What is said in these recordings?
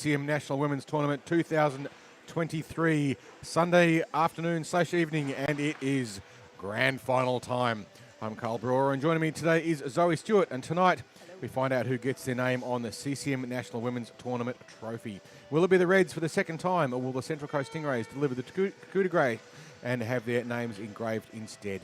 CCM National Women's Tournament 2023, Sunday afternoon/evening, and it is grand final time. I'm Carl Brewer, and joining me today is Zoe Stewart, and tonight we find out who gets their name on the CCM National Women's Tournament trophy. Will it be the Reds for the second time, or will the Central Coast Stingrays deliver the coup de grace and have their names engraved instead?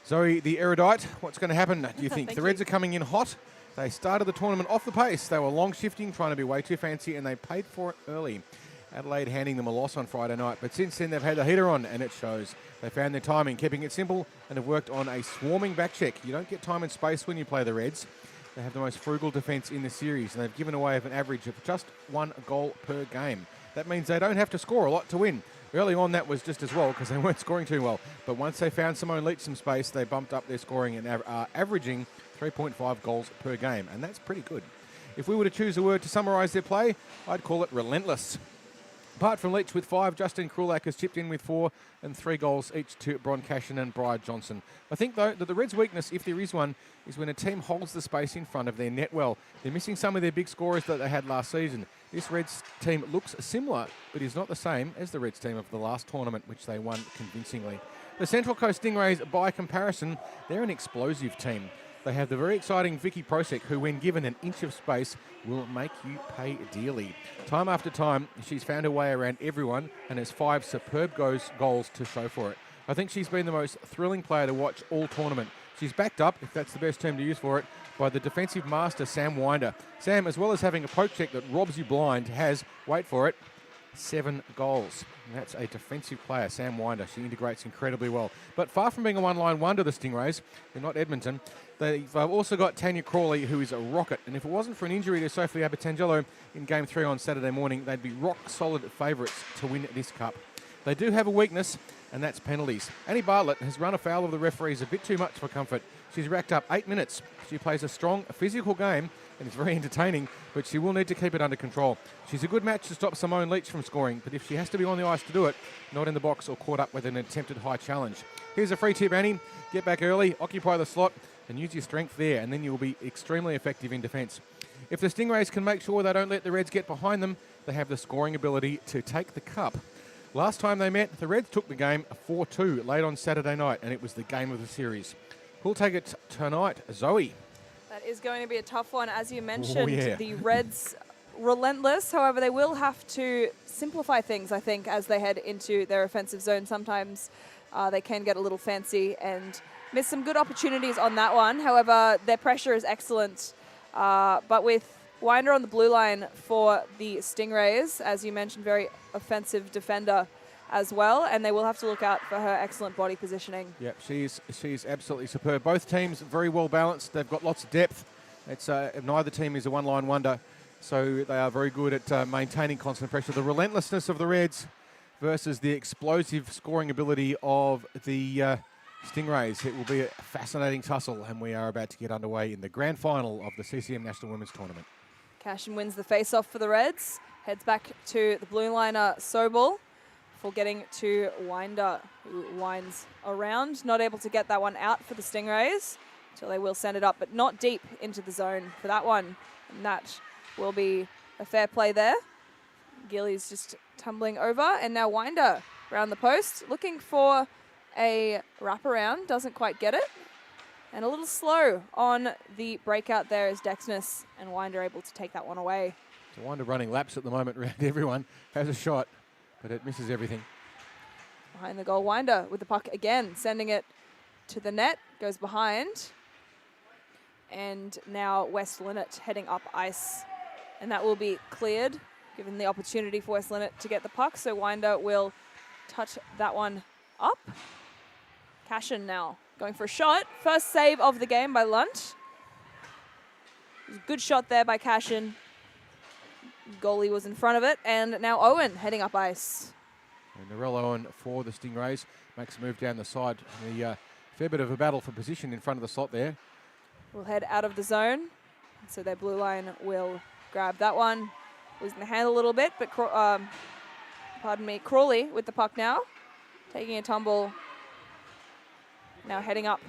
Zoe, the erudite, what's going to happen, do you think? The Reds are coming in hot. They started the tournament off the pace. They were long shifting, trying to be way too fancy, and they paid for it early. Adelaide handing them a loss on Friday night, but since then they've had the heater on, and it shows. They found their timing, keeping it simple, and have worked on a swarming back check. You don't get time and space when you play the Reds. They have the most frugal defence in the series, and they've given away an average of just 1 goal per game. That means they don't have to score a lot to win. Early on, that was just as well, because they weren't scoring too well. But once they found Simone Leach some space, they bumped up their scoring and are averaging 3.5 goals per game, and that's pretty good. If we were to choose a word to summarise their play, I'd call it relentless. Apart from Leach with 5, Justin Krulak has chipped in with 4 and 3 goals each to Bron Cashin and Briar Johnson. I think, though, that the Reds' weakness, if there is one, is when a team holds the space in front of their net well. They're missing some of their big scorers that they had last season. This Reds team looks similar, but is not the same as the Reds team of the last tournament, which they won convincingly. The Central Coast Stingrays, by comparison, they're an explosive team. They have the very exciting Vicky Prosek, who, when given an inch of space, will make you pay dearly. Time after time, she's found her way around everyone and has 5 superb goals to show for it. I think she's been the most thrilling player to watch all tournament. She's backed up, if that's the best term to use for it, by the defensive master, Sam Winder. Sam, as well as having a poke check that robs you blind, has, wait for it, 7 goals. And that's a defensive player, Sam Winder. She integrates incredibly well. But far from being a one-line wonder, the Stingrays, they're not Edmonton. They've also got Tanya Crawley, who is a rocket. And if it wasn't for an injury to Sophie Abertangelo in Game 3 on Saturday morning, they'd be rock-solid favourites to win this cup. They do have a weakness, and that's penalties. Annie Bartlett has run afoul of the referees a bit too much for comfort. She's racked up 8 minutes. She plays a strong, physical game, and it's very entertaining, but she will need to keep it under control. She's a good match to stop Simone Leach from scoring, but if she has to be on the ice to do it, not in the box or caught up with an attempted high challenge. Here's a free tip, Annie. Get back early, occupy the slot, and use your strength there, and then you'll be extremely effective in defence. If the Stingrays can make sure they don't let the Reds get behind them, they have the scoring ability to take the cup. Last time they met, the Reds took the game 4-2 late on Saturday night, and it was the game of the series. Who'll take it tonight? Zoe. That is going to be a tough one. As you mentioned, The Reds relentless. However, they will have to simplify things, I think, as they head into their offensive zone. Sometimes they can get a little fancy and miss some good opportunities on that one. However, their pressure is excellent. But with Winder on the blue line for the Stingrays, as you mentioned, very offensive defender as well, and they will have to look out for her excellent body positioning. Yep, she's absolutely superb. Both teams very well balanced. They've got lots of depth. It's neither team is a one-line wonder, so they are very good at maintaining constant pressure. The relentlessness of the Reds versus the explosive scoring ability of the Stingrays. It will be a fascinating tussle, and we are about to get underway in the grand final of the CCM National Women's Tournament. Cashin wins the face-off for the Reds, heads back to the blue liner Sobel for getting to Winder, who winds around, not able to get that one out for the Stingrays, until they will send it up, but not deep into the zone for that one, and that will be a fair play there. Gillies just tumbling over, and now Winder around the post, looking for a wraparound, doesn't quite get it. And a little slow on the breakout there is Dexness, and Winder able to take that one away. So Winder running laps at the moment around everyone, has a shot, but it misses everything. Behind the goal, Winder with the puck again, sending it to the net, goes behind. And now West Linnet heading up ice, and that will be cleared, given the opportunity for West Linnet to get the puck, so Winder will touch that one up. Cashin now going for a shot. First save of the game by Lunt. Good shot there by Cashin. Goalie was in front of it. And now Owen heading up ice. And Narelle Owen for the Stingrays makes a move down the side. A fair bit of a battle for position in front of the slot there. We'll head out of the zone. So their blue line will grab that one. Losing the hand a little bit, but Crawley with the puck now. Taking a tumble. Now heading up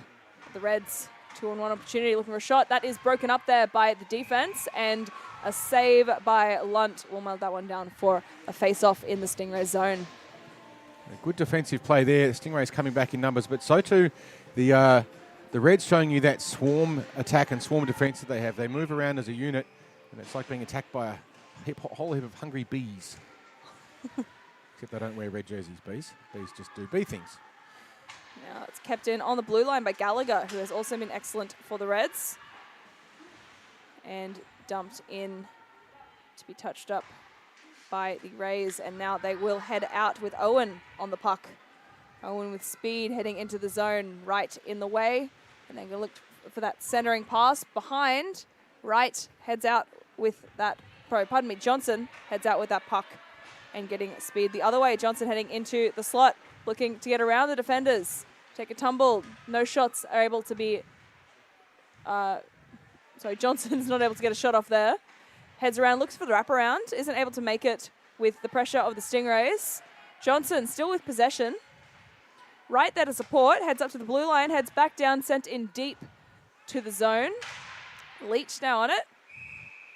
the Reds. 2-on-1 opportunity, looking for a shot. That is broken up there by the defense, and a save by Lunt will melt that one down for a face-off in the Stingrays zone. A good defensive play there. The Stingrays coming back in numbers, but so too the Reds showing you that swarm attack and swarm defence that they have. They move around as a unit, and it's like being attacked by a whole heap of hungry bees. Except they don't wear red jerseys, bees. Bees just do bee things. Now it's kept in on the blue line by Gallagher, who has also been excellent for the Reds. And dumped in to be touched up by the Rays. And now they will head out with Owen on the puck. Owen with speed heading into the zone, right in the way. And they're going to look for that centering pass behind. Right heads out with that, Johnson heads out with that puck and getting speed the other way. Johnson heading into the slot, looking to get around the defenders. Take a tumble. No shots are able to be... Johnson's not able to get a shot off there. Heads around, looks for the wraparound. Isn't able to make it with the pressure of the Stingrays. Johnson still with possession. Right there to support. Heads up to the blue line. Heads back down, sent in deep to the zone. Leach now on it.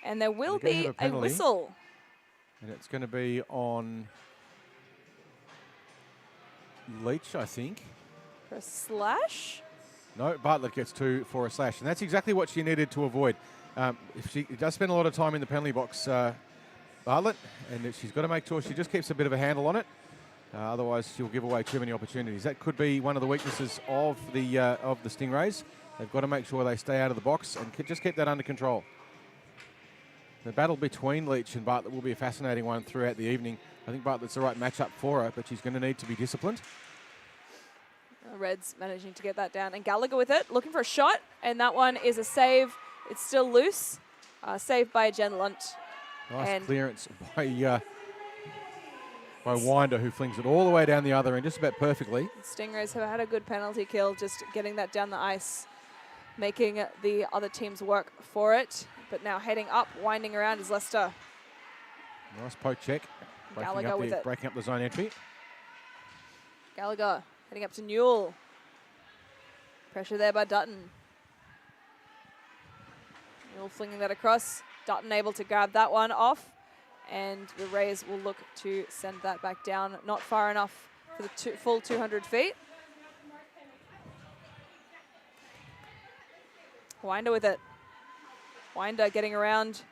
And there will be a whistle. And it's going to be on Leach, I think. For a slash? No, Bartlett gets 2 for a slash. And that's exactly what she needed to avoid. If she does spend a lot of time in the penalty box, Bartlett, and she's got to make sure she just keeps a bit of a handle on it. Otherwise, she'll give away too many opportunities. That could be one of the weaknesses of the Stingrays. They've got to make sure they stay out of the box and just keep that under control. The battle between Leach and Bartlett will be a fascinating one throughout the evening. I think Bartlett's the right matchup for her, but she's going to need to be disciplined. Reds managing to get that down. And Gallagher with it, looking for a shot. And that one is a save. It's still loose. Saved by Jen Lunt. Nice clearance by Winder, who flings it all the way down the other end, just about perfectly. Stingrays have had a good penalty kill, just getting that down the ice, making the other teams work for it. But now heading up, winding around is Leicester. Nice poke check. Breaking up the zone entry. Gallagher heading up to Newell. Pressure there by Dutton. Newell flinging that across. Dutton able to grab that one off. And the Rays will look to send that back down. Not far enough for the full 200 feet. Winder with it. Winder getting around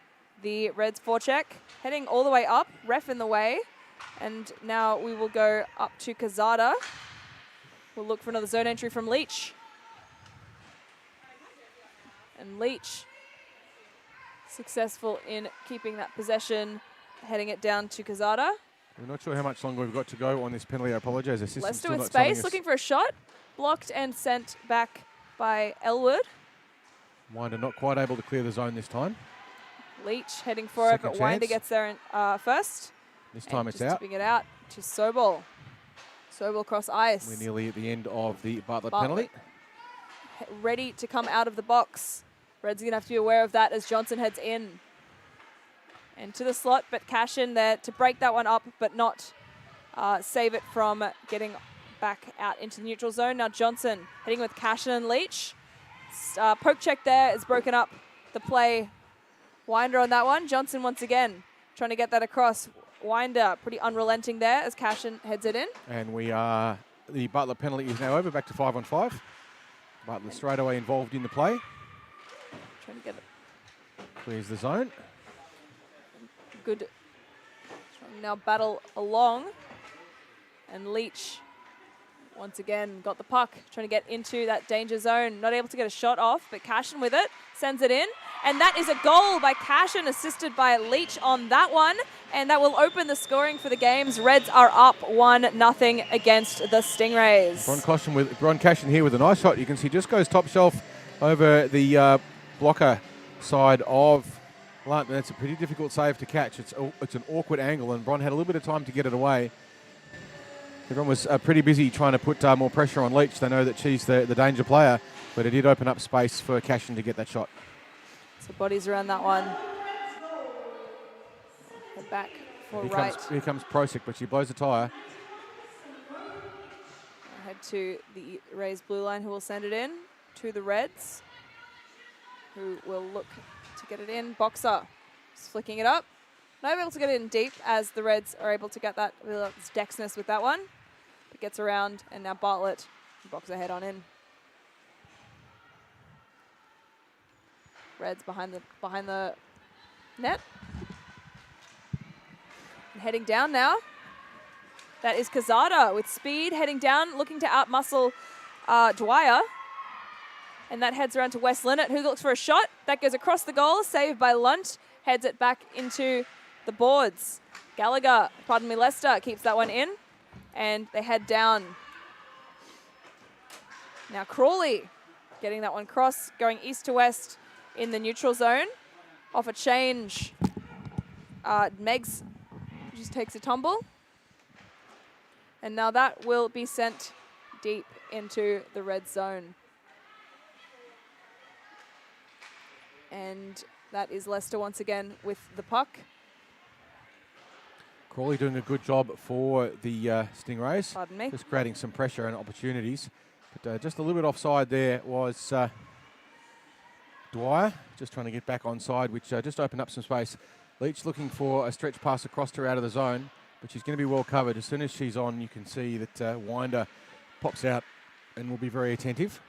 the Reds forecheck. Heading all the way up. Ref in the way. And now we will go up to Kazada. We'll look for another zone entry from Leach. And Leach successful in keeping that possession, heading it down to Kazada. We're not sure how much longer we've got to go on this penalty. I apologise. Leicester with space, looking for a shot. Blocked and sent back by Elwood. Winder not quite able to clear the zone this time. Leach heading for it, but Winder gets there first. This time it's out. Tipping it out to Sobel. Sobel cross ice. We're nearly at the end of the Bartlett penalty. Ready to come out of the box. Reds are going to have to be aware of that as Johnson heads in. And to the slot, but Cash in there to break that one up, but not save it from getting back out into the neutral zone. Now Johnson heading with Cashin and Leach. Poke check there is broken up the play. Winder on that one. Johnson once again trying to get that across. Winder pretty unrelenting there as Cashin heads it in. And the Bartlett penalty is now over, back to 5-on-5. Bartlett straight away involved in the play. Trying to get it. Clears the zone. Good. Now battle along. And Leach once again got the puck, trying to get into that danger zone. Not able to get a shot off, but Cashin with it, sends it in. And that is a goal by Cashin, assisted by Leach on that one. And that will open the scoring for the games. Reds are up 1-0 against the Stingrays. Bron Cashin here with a nice shot. You can see just goes top shelf over the blocker side of Lunt. And that's a pretty difficult save to catch. It's an awkward angle, and Bron had a little bit of time to get it away. Everyone was pretty busy trying to put more pressure on Leach. They know that she's the danger player, but it did open up space for Cashin to get that shot. So bodies around that one. Head back for right. Here comes Prosic, but she blows the tyre. Head to the Rays blue line, who will send it in to the Reds, who will look to get it in. Boxer Just flicking it up. Not able to get it in deep as the Reds are able to get that dexness with that one. It gets around, and now Bartlett box her head on in. Reds behind the net. And heading down now. That is Kazada with speed, heading down, looking to outmuscle Dwyer. And that heads around to Wes Linnett, who looks for a shot. That goes across the goal, saved by Lunt. Heads it back into the boards. Lester keeps that one in. And they head down. Now Crawley getting that one cross, going east to west in the neutral zone. Off a change, Megs just takes a tumble. And now that will be sent deep into the red zone. And that is Leicester once again with the puck. Crawley doing a good job for the Stingrays. Pardon me. Just creating some pressure and opportunities. But just a little bit offside there was Dwyer, just trying to get back onside, which just opened up some space. Leach looking for a stretch pass across to her out of the zone, but she's going to be well covered. As soon as she's on, you can see that Winder pops out and will be very attentive.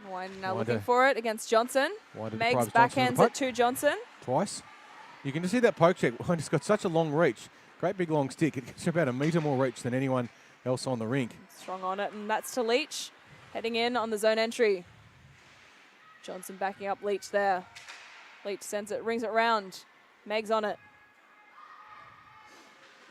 Winder now looking for it against Johnson. Megs backhands it to Johnson. Twice. You can just see that poke check. Winder's got such a long reach. Great big long stick. It gets about a metre more reach than anyone else on the rink. Strong on it, and that's to Leach. Heading in on the zone entry. Johnson backing up Leach there. Leach sends it, rings it round. Megs on it.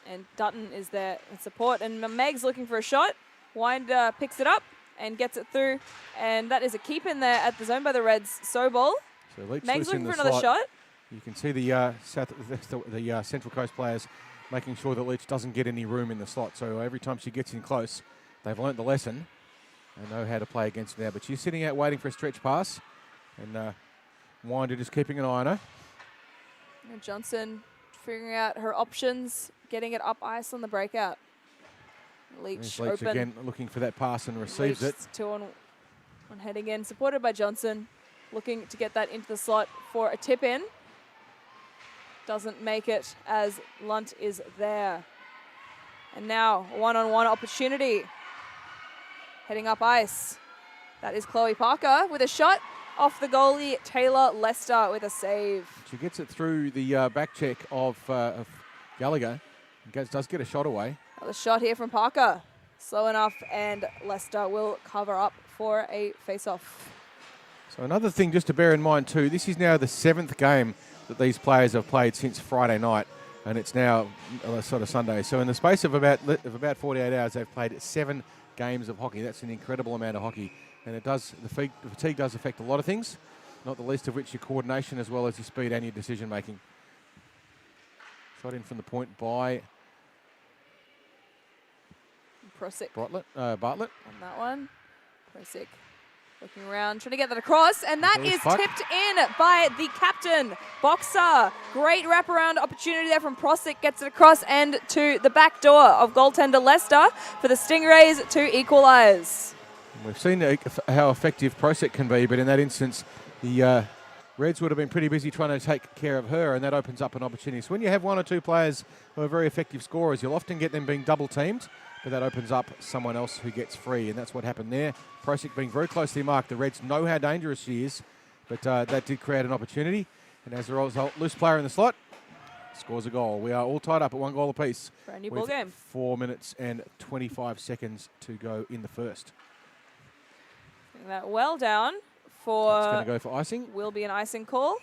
And Dutton is there in support. And Megs looking for a shot. Winder picks it up and gets it through. And that is a keep in there at the zone by the Reds. Sobol. So Leach Megs looking for another shot. You can see the Central Coast players making sure that Leach doesn't get any room in the slot. So every time she gets in close, they've learnt the lesson. They know how to play against her now. But she's sitting out waiting for a stretch pass. And Winder just keeping an eye on her. And Johnson figuring out her options, getting it up ice on the breakout. Leach open. Again looking for that pass and receives it. 2 on heading in, supported by Johnson. Looking to get that into the slot for a tip in. Doesn't make it as Lunt is there. And now a one-on-one opportunity. Heading up ice. That is Chloe Parker with a shot off the goalie, Taylor Lester with a save. She gets it through the back check of Gallagher. Does get a shot away. Another shot here from Parker. Slow enough, and Lester will cover up for a face-off. So another thing just to bear in mind too, this is now the 7th game that these players have played since Friday night, and it's now sort of Sunday. So in the space of about 48 hours, they've played 7 games of hockey. That's an incredible amount of hockey. And the fatigue does affect a lot of things, not the least of which your coordination as well as your speed and your decision making. Shot in from the point by Bartlett. On that one. Prosick looking around, trying to get that across, and that is tipped in by the captain, Boxer. Great wraparound opportunity there from Prosick, gets it across and to the back door of goaltender Lester for the Stingrays to equalise. We've seen how effective Prosick can be, but in that instance, the Reds would have been pretty busy trying to take care of her, and that opens up an opportunity. So when you have 1 or 2 players who are very effective scorers, you'll often get them being double teamed, but that opens up someone else who gets free, and that's what happened there. Prosick being very closely marked. The Reds know how dangerous she is, but that did create an opportunity, and as a result, loose player in the slot scores a goal. We are all tied up at 1 goal apiece. Brand new ball game. 4 minutes and 25 seconds to go in the first. That well down for. It's going to go for icing. Will be an icing call,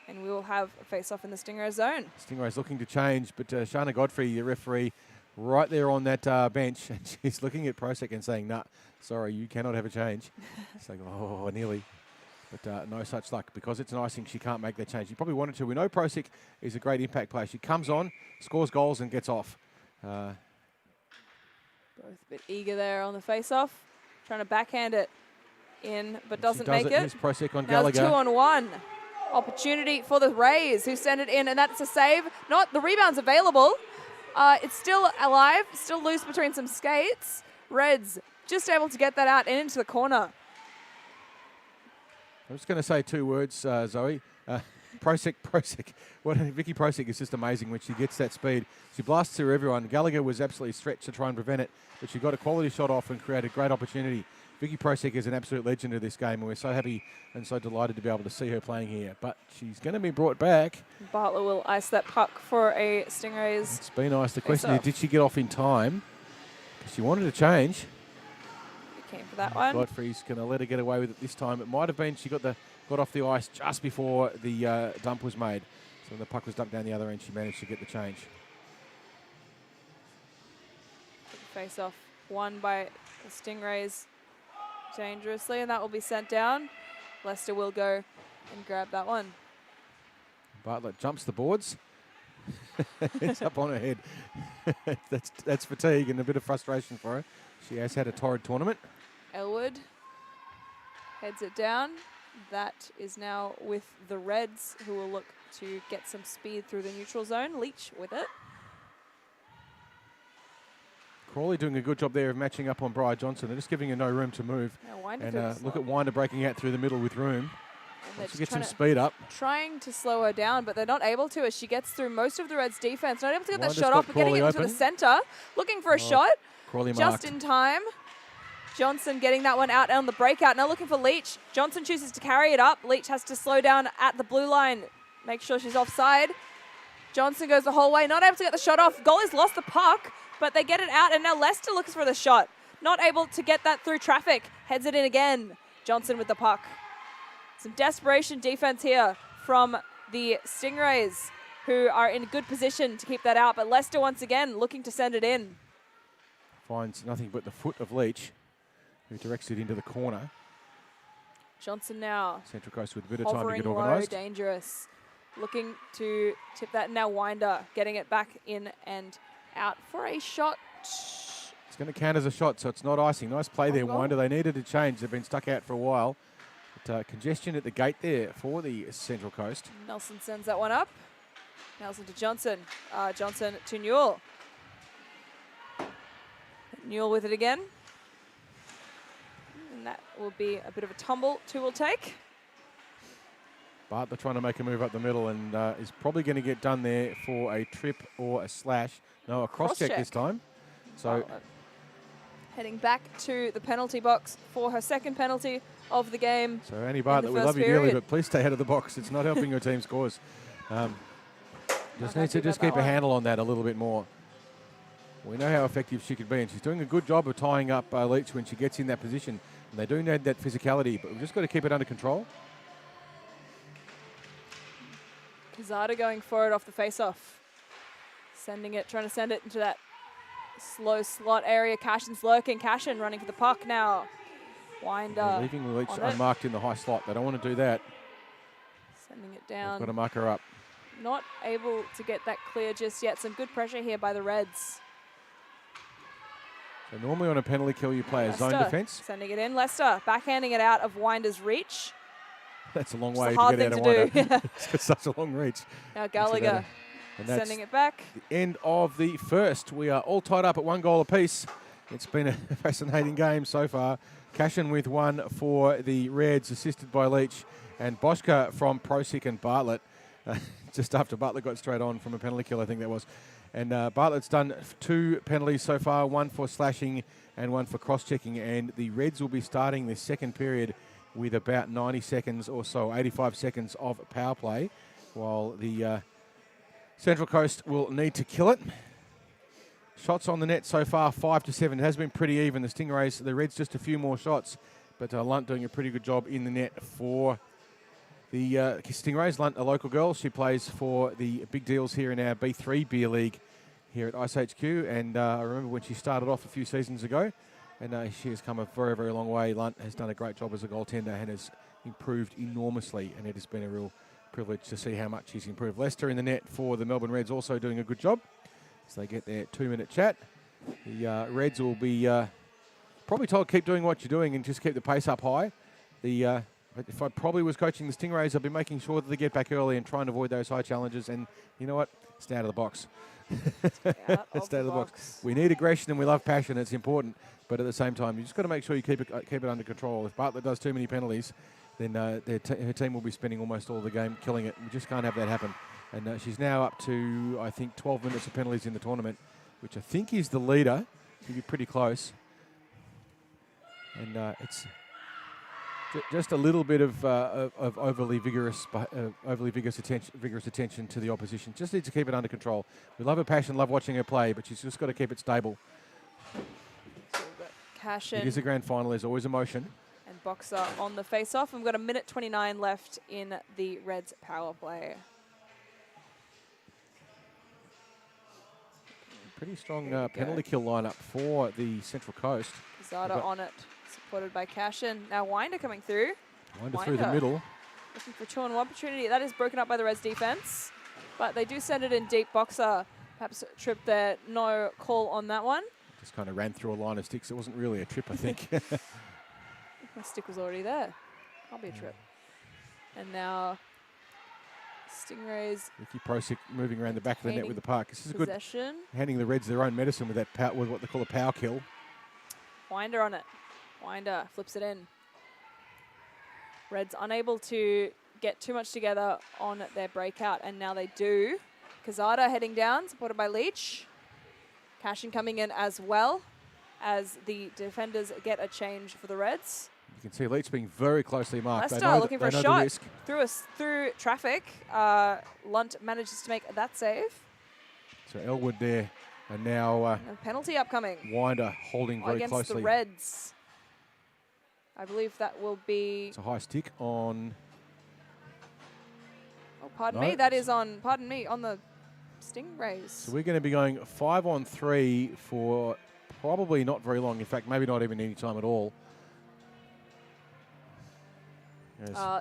and we will have a face-off in the Stingray zone. Stingray's looking to change, but Shana Godfrey, the referee, right there on that bench, and she's looking at Prosick and saying, "Nah, sorry, you cannot have a change." It's like, oh, nearly. But no such luck. Because it's an icing, she can't make that change. She probably wanted to. We know Prosick is a great impact player. She comes on, scores goals, and gets off. Both a bit eager there on the face-off. Trying to backhand it in, but doesn't make it. Here's Prosick on Now Gallagher. It's 2-on-1. Opportunity for the Rays, who send it in, and that's a save. Not the rebound's available. It's still alive, still loose between some skates. Reds just able to get that out and into the corner. I'm just going to say 2 words, Zoe. Prosek. Vicky Prosek is just amazing when she gets that speed. She blasts through everyone. Gallagher was absolutely stretched to try and prevent it, but she got a quality shot off and created a great opportunity. Vicky Prosek is an absolute legend of this game, and we're so happy and so delighted to be able to see her playing here. But she's going to be brought back. Bartlett will ice that puck for a Stingrays. It's been iced. The question is, did she get off in time? Because she wanted to change. Came for that one. Godfrey's going to let her get away with it this time. It might have been she got off the ice just before the dump was made. So when the puck was dumped down the other end, she managed to get the change. Face off won by the Stingrays dangerously, and that will be sent down. Leicester will go and grab that one. Bartlett jumps the boards. It's up on her head. That's fatigue and a bit of frustration for her. She has had a torrid tournament. Elwood heads it down. That is now with the Reds, who will look to get some speed through the neutral zone. Leach with it. Crawley doing a good job there of matching up on Bri Johnson. They're just giving her no room to move. And look at Winder breaking out through the middle with room. She gets some speed up. Trying to slow her down, but they're not able to as she gets through most of the Reds' defense. Not able to get that shot off, but getting it into the center. Looking for a shot. Crawley just in time. Johnson getting that one out on the breakout. Now looking for Leach. Johnson chooses to carry it up. Leach has to slow down at the blue line. Make sure she's offside. Johnson goes the whole way. Not able to get the shot off. Goalie's lost the puck, but they get it out, and now Leicester looks for the shot. Not able to get that through traffic. Heads it in again. Johnson with the puck. Some desperation defense here from the Stingrays, who are in good position to keep that out, but Leicester once again looking to send it in. Finds nothing but the foot of Leach, who directs it into the corner. Johnson now. Central Coast with a bit of time to get organised. Dangerous. Looking to tip that. Now Winder getting it back in and out for a shot. It's going to count as a shot, so it's not icing. Nice play there, Winder. They needed to change. They've been stuck out for a while. But congestion at the gate there for the Central Coast. Nelson sends that one up. Nelson to Johnson. Johnson to Newell. Newell with it again. And that will be a bit of a tumble. Two will take. Bartlett trying to make a move up the middle and is probably going to get done there for a trip or a slash. No, a cross-check this time. So Bartlett heading back to the penalty box for her second penalty of the game. So Annie Bartlett, we love you dearly, but please stay out of the box. It's not helping your team scores. Just needs to just keep a handle on that a little bit more. We know how effective she could be, and she's doing a good job of tying up Leach when she gets in that position. And they do need that physicality, but we've just got to keep it under control. Kazada going for it off the face-off. Sending it, trying to send it into that slow slot area. Cashin's lurking. Cashin running for the puck now. Winder. Leaving Leach unmarked in the high slot. They don't want to do that. Sending it down. Got to mark her up. Not able to get that clear just yet. Some good pressure here by the Reds. So normally on a penalty kill, you play a zone defence. Sending it in. Leicester backhanding it out of Winder's reach. That's a long way to get out of Winder. It's got such a long reach. Now Gallagher sending it back. The end of the first. We are all tied up at 1 goal apiece. It's been a fascinating game so far. Cashin with one for the Reds, assisted by Leach, and Boschke from Prosek and Bartlett. Just after Bartlett got straight on from a penalty kill, I think that was. And Bartlett's done 2 penalties so far, one for slashing and one for cross-checking. And the Reds will be starting the second period with about 90 seconds or so, 85 seconds of power play, while the Central Coast will need to kill it. Shots on the net so far, 5-7. It has been pretty even. The Stingrays, the Reds, just a few more shots, but Lunt doing a pretty good job in the net for the Stingrays. Lunt, a local girl, she plays for the big deals here in our B3 beer league here at iceHQ, and I remember when she started off a few seasons ago, and she has come a very, very long way. Lunt has done a great job as a goaltender and has improved enormously, and it has been a real privilege to see how much she's improved. Leicester in the net for the Melbourne Reds, also doing a good job. So they get their 2-minute chat. The Reds will be probably told keep doing what you're doing and just keep the pace up high. If I probably was coaching the Stingrays, I'd be making sure that they get back early and try and avoid those high challenges. And you know what? Stay out of the box. Stay out of the box. We need aggression and we love passion. It's important. But at the same time, you just got to make sure you keep it under control. If Bartlett does too many penalties, then her team will be spending almost all the game killing it. We just can't have that happen. And she's now up to, I think, 12 minutes of penalties in the tournament, which I think is the leader. She'll be pretty close. And it's just a little bit of overly vigorous attention to the opposition. Just needs to keep it under control. We love her passion, love watching her play, but she's just got to keep it stable. Cashin. It is a grand final. There's always emotion. And Boxer on the face-off. And we've got 1:29 left in the Reds power play. Pretty strong penalty kill lineup for the Central Coast. Zada on it, supported by Cashin. Now Winder coming through. Winder through the middle. Looking for 2-on-1 opportunity. That is broken up by the Reds defense. But they do send it in deep. Boxer perhaps tripped there. No call on that one. Just kind of ran through a line of sticks. It wasn't really a trip, I think. My stick was already there. Can't be a trip. And now Stingrays. Ricky Prosick moving around the back of the net with the puck. This is possession. Good. Handing the Reds their own medicine with that with what they call a power kill. Winder on it. Winder flips it in. Reds unable to get too much together on their breakout, and now they do. Kazada heading down, supported by Leach. Cashin coming in as well as the defenders get a change for the Reds. You can see Leach being very closely marked. Leicester looking for a shot through traffic. Lunt manages to make that save. So Elwood there, and now a penalty upcoming. Winder holding very against closely. The Reds. I believe that will be. It's a high stick on. Oh, pardon me. That is on. Pardon me, on the Stingrays. So we're going to be going 5-on-3 for probably not very long. In fact, maybe not even any time at all.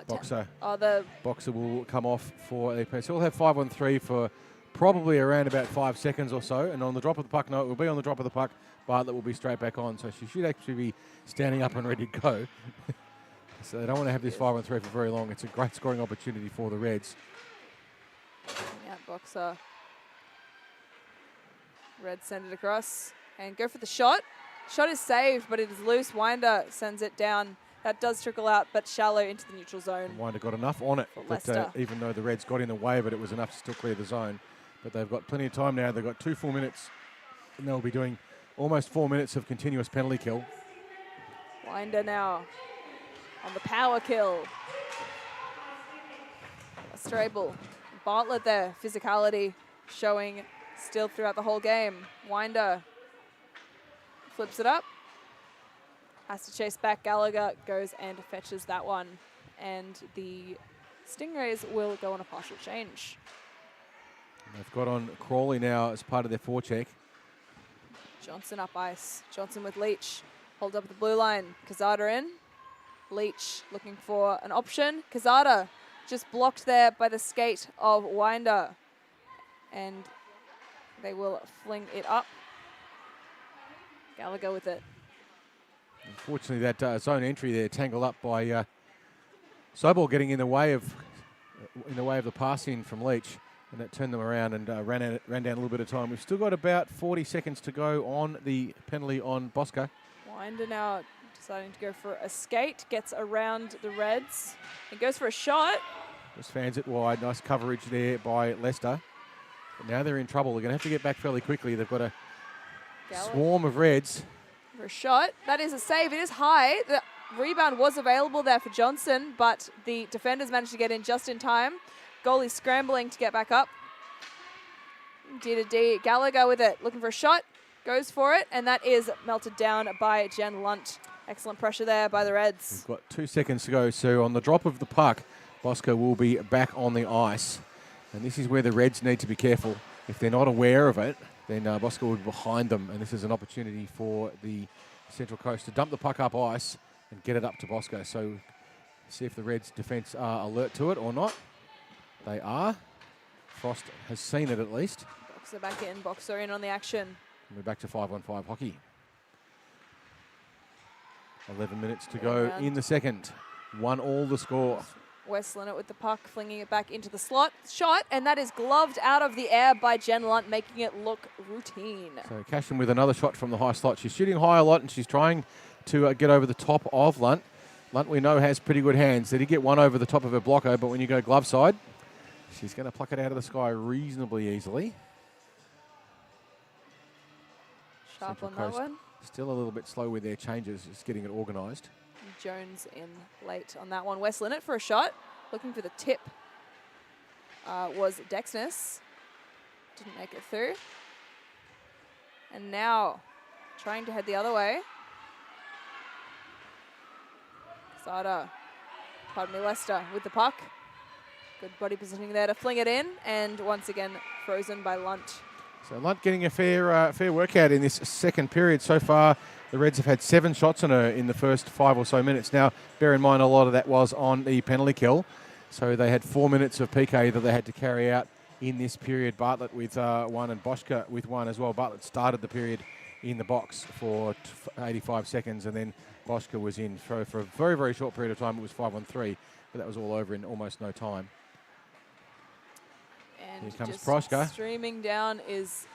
Boxer. Boxer will come off for a pass. So we'll have 5-on-3 for probably around about 5 seconds or so. And on the drop of the puck, no, it will be on the drop of the puck. Bartlett will be straight back on. So she should actually be standing up and ready to go. So they don't want to have this 5-on-3 for very long. It's a great scoring opportunity for the Reds. Yeah, Boxer. Reds send it across and go for the shot. Shot is saved, but it is loose. Winder sends it down. That does trickle out, but shallow into the neutral zone. And Winder got enough on it, but even though the Reds got in the way, but it was enough to still clear the zone. But they've got plenty of time now. They've got 2 full minutes, and they'll be doing almost 4 minutes of continuous penalty kill. Winder now on the power kill. Strable. Bartlett there, physicality showing still throughout the whole game. Winder flips it up. Has to chase back. Gallagher goes and fetches that one. And the Stingrays will go on a partial change. And they've got on Crawley now as part of their forecheck. Johnson up ice. Johnson with Leach. Hold up the blue line. Kazada in. Leach looking for an option. Kazada just blocked there by the skate of Winder. And they will fling it up. Gallagher with it. Unfortunately, that zone entry there tangled up by Sobel getting in the way of the pass in from Leach, and that turned them around and ran down a little bit of time. We've still got about 40 seconds to go on the penalty on Bosco. Winder now deciding to go for a skate, gets around the Reds, and goes for a shot. Just fans it wide. Nice coverage there by Leicester. But now they're in trouble. They're going to have to get back fairly quickly. They've got a swarm of Reds. For a shot. That is a save. It is high. The rebound was available there for Johnson, but the defenders managed to get in just in time. Goalie scrambling to get back up. D to D. Gallagher with it. Looking for a shot. Goes for it, and that is melted down by Jen Lunt. Excellent pressure there by the Reds. We've got 2 seconds to go. So on the drop of the puck, Bosco will be back on the ice. And this is where the Reds need to be careful. If they're not aware of it, then Bosco will be behind them, and this is an opportunity for the Central Coast to dump the puck up ice and get it up to Bosco. So see if the Reds' defence are alert to it or not. They are. Frost has seen it at least. Boxer back in. Boxer in on the action. And we're back to 5-on-5 hockey. 11 minutes to go in the second. 1-1 the score. Westlin it with the puck, flinging it back into the slot. Shot, and that is gloved out of the air by Jen Lunt, making it look routine. So Cashin with another shot from the high slot. She's shooting high a lot, and she's trying to get over the top of Lunt. Lunt, we know, has pretty good hands. They did get one over the top of her blocker, but when you go glove side, she's going to pluck it out of the sky reasonably easily. Sharp Central on that Coast one. still a little bit slow with their changes, just getting it organised. Jones in late on that one. West Linnet for a shot. Looking for the tip. Was Dexness. Didn't make it through. And now trying to head the other way. Sada, pardon me, Lester with the puck. Good body positioning there to fling it in. And once again, frozen by Lunt. So Lunt getting a fair workout in this second period. So far, the Reds have had 7 shots on her in the first 5 or so minutes. Now, bear in mind, a lot of that was on the penalty kill. So they had 4 minutes of PK that they had to carry out in this period. Bartlett with one and Boschke with one as well. Bartlett started the period in the box for 85 seconds, and then Boschke was in for a very, very short period of time. It was 5-on-3, but that was all over in almost no time. And here comes just Proska. Streaming down is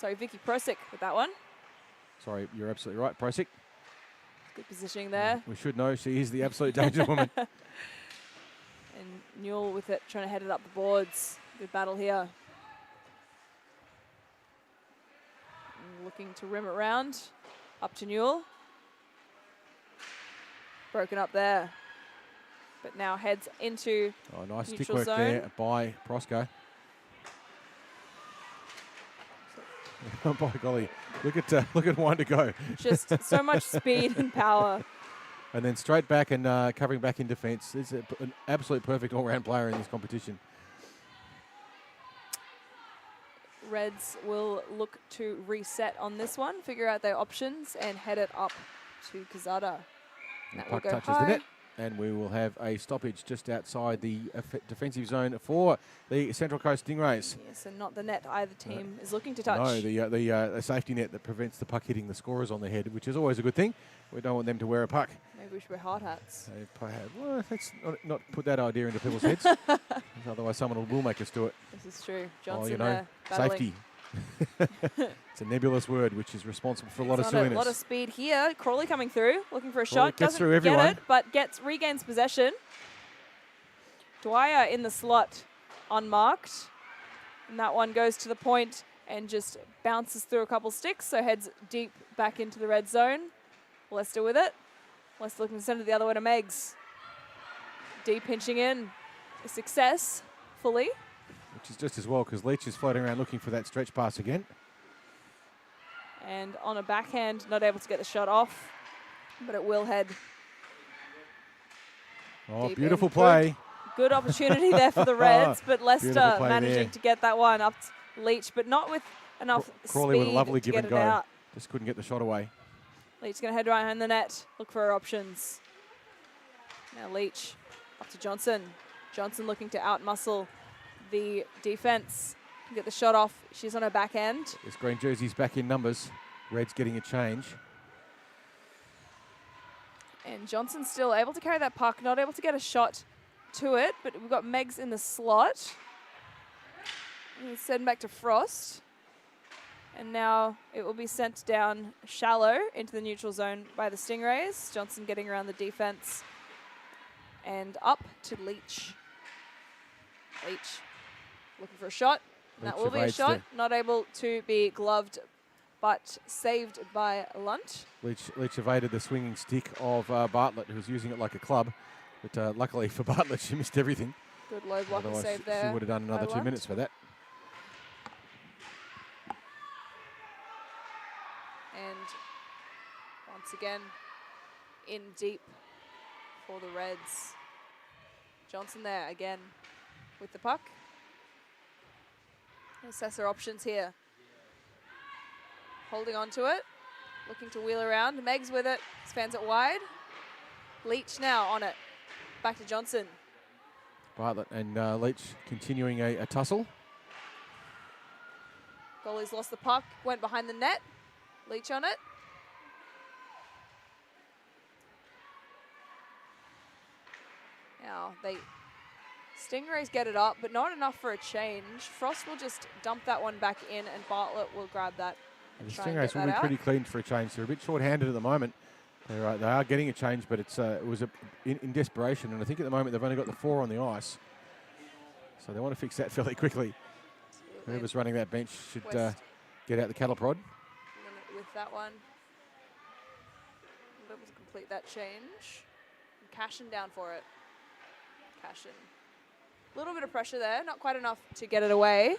Vicky Prosick with that one. Sorry, you're absolutely right, Prosick. Good positioning there. We should know she is the absolute danger woman. And Newell with it, trying to head it up the boards. Good battle here. And looking to rim it round. Up to Newell. Broken up there. But now heads into nice stick neutral work zone. there by Proska. By golly, look at Winder go. Just so much speed and power. And then straight back and covering back in defence. This is an absolute perfect all-round player in this competition. Reds will look to reset on this one, figure out their options, and head it up to Kazada. The puck touches the net, and we will have a stoppage just outside the defensive zone for the Central Coast Stingrays. Yes, and not the net either team is looking to touch. No, the safety net that prevents the puck hitting the scorers on the head, which is always a good thing. We don't want them to wear a puck. Maybe we should wear hard hats. Well, let's not put that idea into people's heads. Otherwise, someone will make us do it. This is true. Johnson safety. It's a nebulous word, which is responsible for a lot of silliness. A lot of speed here. Crawley coming through, looking for a shot. Gets through everyone. Get it, but regains possession. Dwyer in the slot, unmarked. And that one goes to the point and just bounces through a couple sticks, so heads deep back into the red zone. Lester with it. Lester looking to send it the other way to Meggs. Deep pinching in. A success, fully. Which is just as well, because Leach is floating around looking for that stretch pass again. And on a backhand, not able to get the shot off, but it will head. Oh, beautiful play. Good opportunity there for the Reds, but Lester managing to get that one up to Leach, but not with enough Crawley with a lovely speed give to and get it go. out. Just couldn't get the shot away. Leach going to head right behind the net, look for her options. Now Leach up to Johnson. Johnson looking to out-muscle the defense. Get the shot off. She's on her back end. This green jersey's back in numbers. Red's getting a change. And Johnson's still able to carry that puck, not able to get a shot to it, but we've got Meggs in the slot. And it's sent back to Frost. And now it will be sent down shallow into the neutral zone by the Stingrays. Johnson getting around the defense. And up to Leach. Leach looking for a shot. And that will be a shot. Not able to be gloved, but saved by Lunt. Leach evaded the swinging stick of Bartlett, who was using it like a club. But luckily for Bartlett, she missed everything. Good low block and save there. She would have done another 2 minutes for that. And once again, in deep for the Reds. Johnson there again with the puck. Assess her options here. Holding on to it. Looking to wheel around. Meggs with it. Spans it wide. Leach now on it. Back to Johnson. Bartlett and Leach continuing a tussle. Goalie's lost the puck. Went behind the net. Leach on it. Now Stingrays get it up, but not enough for a change. Frost will just dump that one back in, and Bartlett will grab that. The Stingrays will be pretty clean for a change. They're a bit short-handed at the moment. They are getting a change, but it was in desperation, and I think at the moment they've only got the 4 on the ice. So they want to fix that fairly quickly. Absolutely. Whoever's running that bench should West. get out the cattle prod. With that one, we'll able to complete that change. And Cashin down for it. Cashin. A little bit of pressure there, not quite enough to get it away.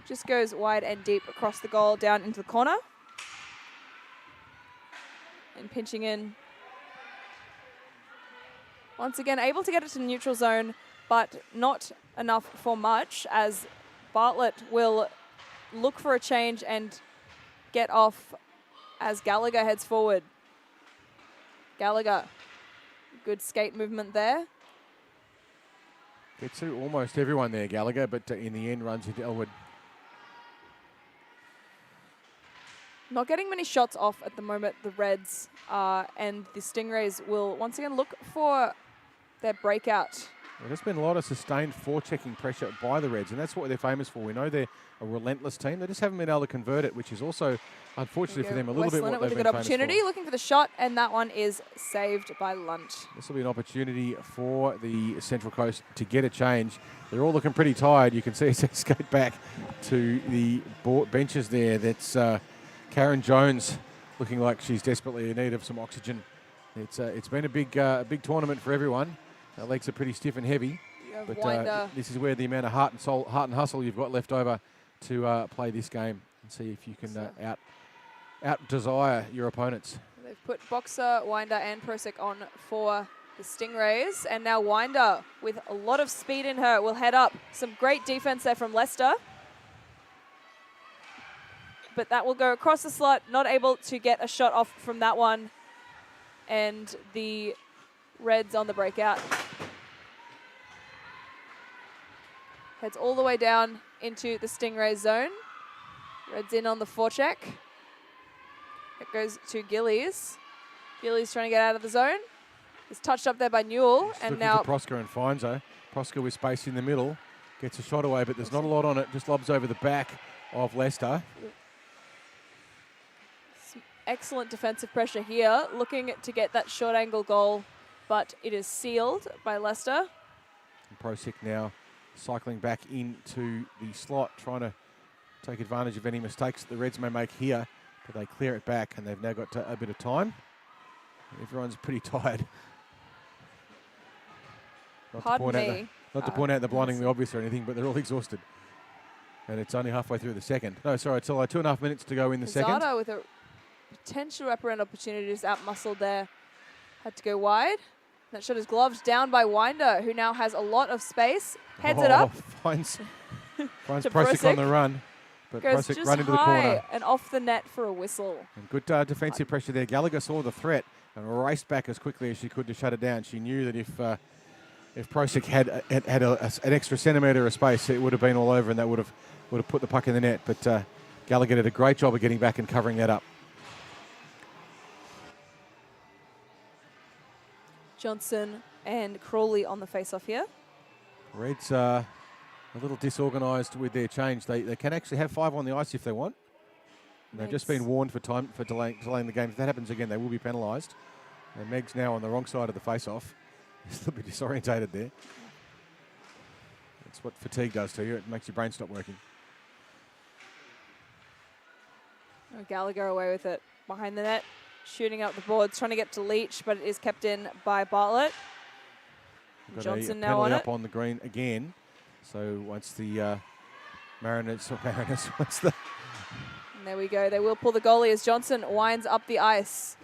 Just goes wide and deep across the goal, down into the corner. And pinching in. Once again, able to get it to the neutral zone, but not enough for much, as Bartlett will look for a change and get off as Gallagher heads forward. Gallagher, good skate movement there. Gets through almost everyone there, Gallagher, but in the end runs into Elwood. Not getting many shots off at the moment, the Reds, and the Stingrays will once again look for their breakout. Well, there's been a lot of sustained forechecking pressure by the Reds, and that's what they're famous for. We know they're a relentless team. They just haven't been able to convert it, which is also, unfortunately for them, a little bit what they've been famous for. With a good opportunity, looking for the shot, and that one is saved by Lunt. This will be an opportunity for the Central Coast to get a change. They're all looking pretty tired. You can see as they skate back to the benches there. That's Karen Jones looking like she's desperately in need of some oxygen. It's been a big tournament for everyone. Our legs are pretty stiff and heavy, but this is where the amount of heart and hustle you've got left over to play this game and see if you can out desire your opponents. They've put Boxer, Winder, and Prosek on for the Stingrays, and now Winder, with a lot of speed in her, will head up. Some great defense there from Leicester. But that will go across the slot, not able to get a shot off from that one. And the Reds on the breakout. Heads all the way down into the Stingray zone. Reds in on the forecheck. It goes to Gillies. Gillies trying to get out of the zone. It's touched up there by Newell. Just and looking now for Prosker and finds her. Prosker with space in the middle. Gets a shot away, but there's not a lot on it. Just lobs over the back of Leicester. Some excellent defensive pressure here. Looking to get that short angle goal, but it is sealed by Leicester. And Prosek now cycling back into the slot, trying to take advantage of any mistakes that the Reds may make here, but they clear it back, and they've now got a bit of time. Everyone's pretty tired. Not to point out the blindingly obvious or anything, but they're all exhausted. And it's only halfway through the second. No, sorry, it's only 2.5 minutes to go in the second. Zada with a potential wraparound opportunity, just out-muscled there. Had to go wide. That shot is gloved down by Winder, who now has a lot of space. Heads it up. Finds Prosek on the run. But goes Prosek just run into the corner. and off the net for a whistle. And good defensive pressure there. Gallagher saw the threat and raced back as quickly as she could to shut it down. She knew that if Prosek had an extra centimetre of space, it would have been all over, and that would have put the puck in the net. But Gallagher did a great job of getting back and covering that up. Johnson and Crawley on the face-off here. Reds are a little disorganised with their change. They can actually have 5 on the ice if they want. And they've just been warned for delaying the game. If that happens again, they will be penalised. And Meg's now on the wrong side of the face-off. He's a little bit disorientated there. That's what fatigue does to you. It makes your brain stop working. Oh, Gallagher away with it behind the net, shooting up the boards, trying to get to Leach, but it is kept in by Bartlett. Johnson now on it. Up on the green again. So once the Mariners, once the... And there we go. They will pull the goalie as Johnson winds up the ice.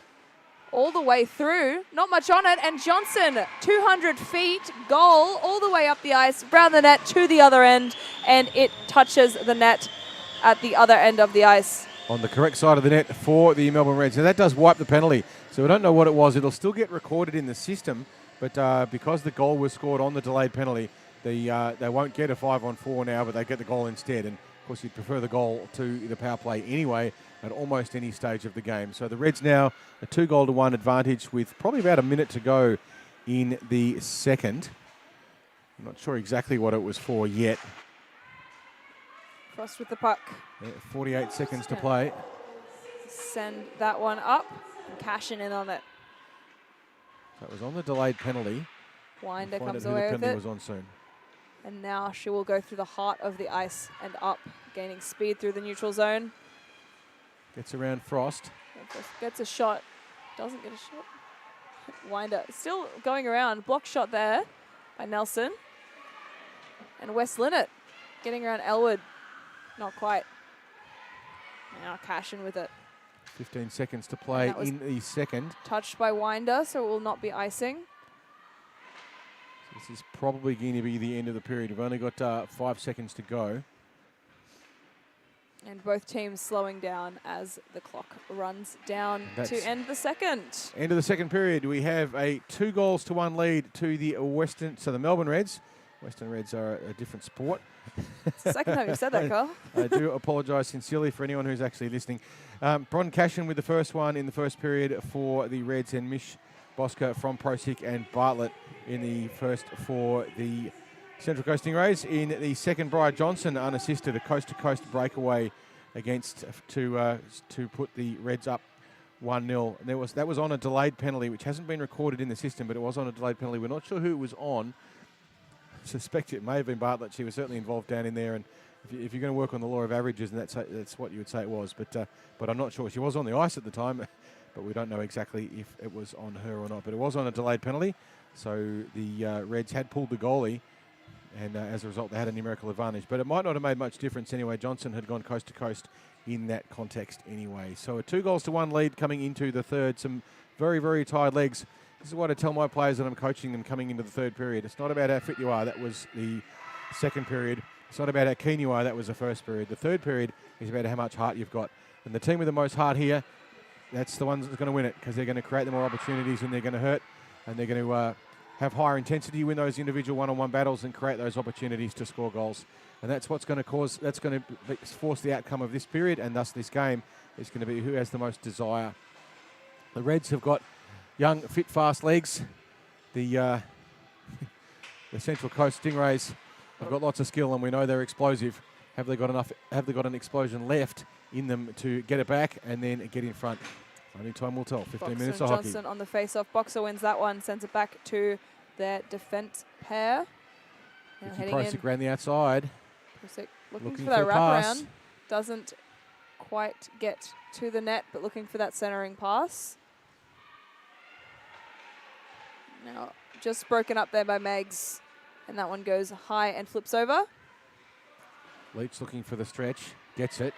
All the way through. Not much on it. And Johnson, 200 feet, goal, all the way up the ice, round the net to the other end. And it touches the net at the other end of the ice. On the correct side of the net for the Melbourne Reds. Now that does wipe the penalty. So we don't know what it was. It'll still get recorded in the system. But because the goal was scored on the delayed penalty, they won't get a 5-on-4 now, but they get the goal instead. And, of course, you'd prefer the goal to the power play anyway at almost any stage of the game. So the Reds now a 2-1 advantage with probably about a minute to go in the second. I'm not sure exactly what it was for yet. Frost with the puck. 48 seconds to play. Send that one up and cashing in on it. So it was on the delayed penalty. Winder We'll find comes out who away the with penalty it. was on soon. And now she will go through the heart of the ice and up, gaining speed through the neutral zone. Gets around Frost. Gets a shot. Doesn't get a shot. Winder still going around. Block shot there by Nelson. And West Linnet getting around Elwood. Not quite. Now Cashin with it. 15 seconds to play in the second. Touched by Winder, so it will not be icing. This is probably going to be the end of the period. We've only got 5 seconds to go. And both teams slowing down as the clock runs down to end the second. End of the second period. We have a 2-1 lead to the the Melbourne Reds. Western Reds are a different sport. It's the second time you've said that, Carl. I do apologise sincerely for anyone who's actually listening. Bron Cashin with the first one in the first period for the Reds, and Mish Bosca from Prosick and Bartlett in the first for the Central Coast Stingrays. In the second, Brian Johnson unassisted, a coast-to-coast breakaway against to put the Reds up 1-0. And that was on a delayed penalty, which hasn't been recorded in the system, but it was on a delayed penalty. We're not sure who it was on. I suspect it may have been Bartlett. She was certainly involved down in there, and if you're going to work on the law of averages, and that's what you would say it was. But I'm not sure. She was on the ice at the time, but we don't know exactly if it was on her or not. But it was on a delayed penalty, so the Reds had pulled the goalie, and as a result, they had a numerical advantage. But it might not have made much difference anyway. Johnson had gone coast to coast in that context anyway. So a 2-1 lead coming into the third. Some very, very tired legs. This is what I tell my players that I'm coaching them coming into the third period. It's not about how fit you are. That was the second period. It's not about how keen you are. That was the first period. The third period is about how much heart you've got. And the team with the most heart here, that's the ones that's going to win it, because they're going to create the more opportunities, and they're going to hurt, and they're going to have higher intensity, win those individual one-on-one battles, and create those opportunities to score goals. And that's what's going to that's going to force the outcome of this period, and thus this game is going to be who has the most desire. The Reds have got young, fit, fast legs. The Central Coast Stingrays have got lots of skill, and we know they're explosive. Have they got enough? Have they got an explosion left in them to get it back and then get in front? Only time will tell. 15 minutes of hockey. Johnson on the face-off. Boxer wins that one. Sends it back to their defence pair. Now heading Prosick ran the outside. Prosick looking for that pass. wraparound. Doesn't quite get to the net, but looking for that centering pass. Now just broken up there by Megs, and that one goes high and flips over. Leach looking for the stretch, gets it.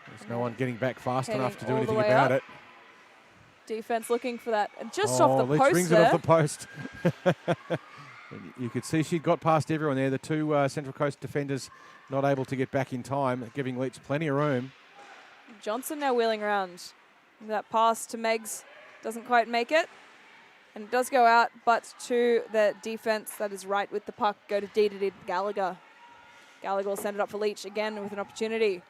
There's no one getting back fast enough to do all anything the way about up. it. Defense looking for that, and just off the Leach post rings there. it off the post. You could see she got past everyone there. The two Central Coast defenders not able to get back in time, giving Leach plenty of room. Johnson now wheeling around. That pass to Megs doesn't quite make it. And it does go out, but to the defense that is right with the puck, go to D Gallagher. Gallagher will send it up for Leach again with an opportunity.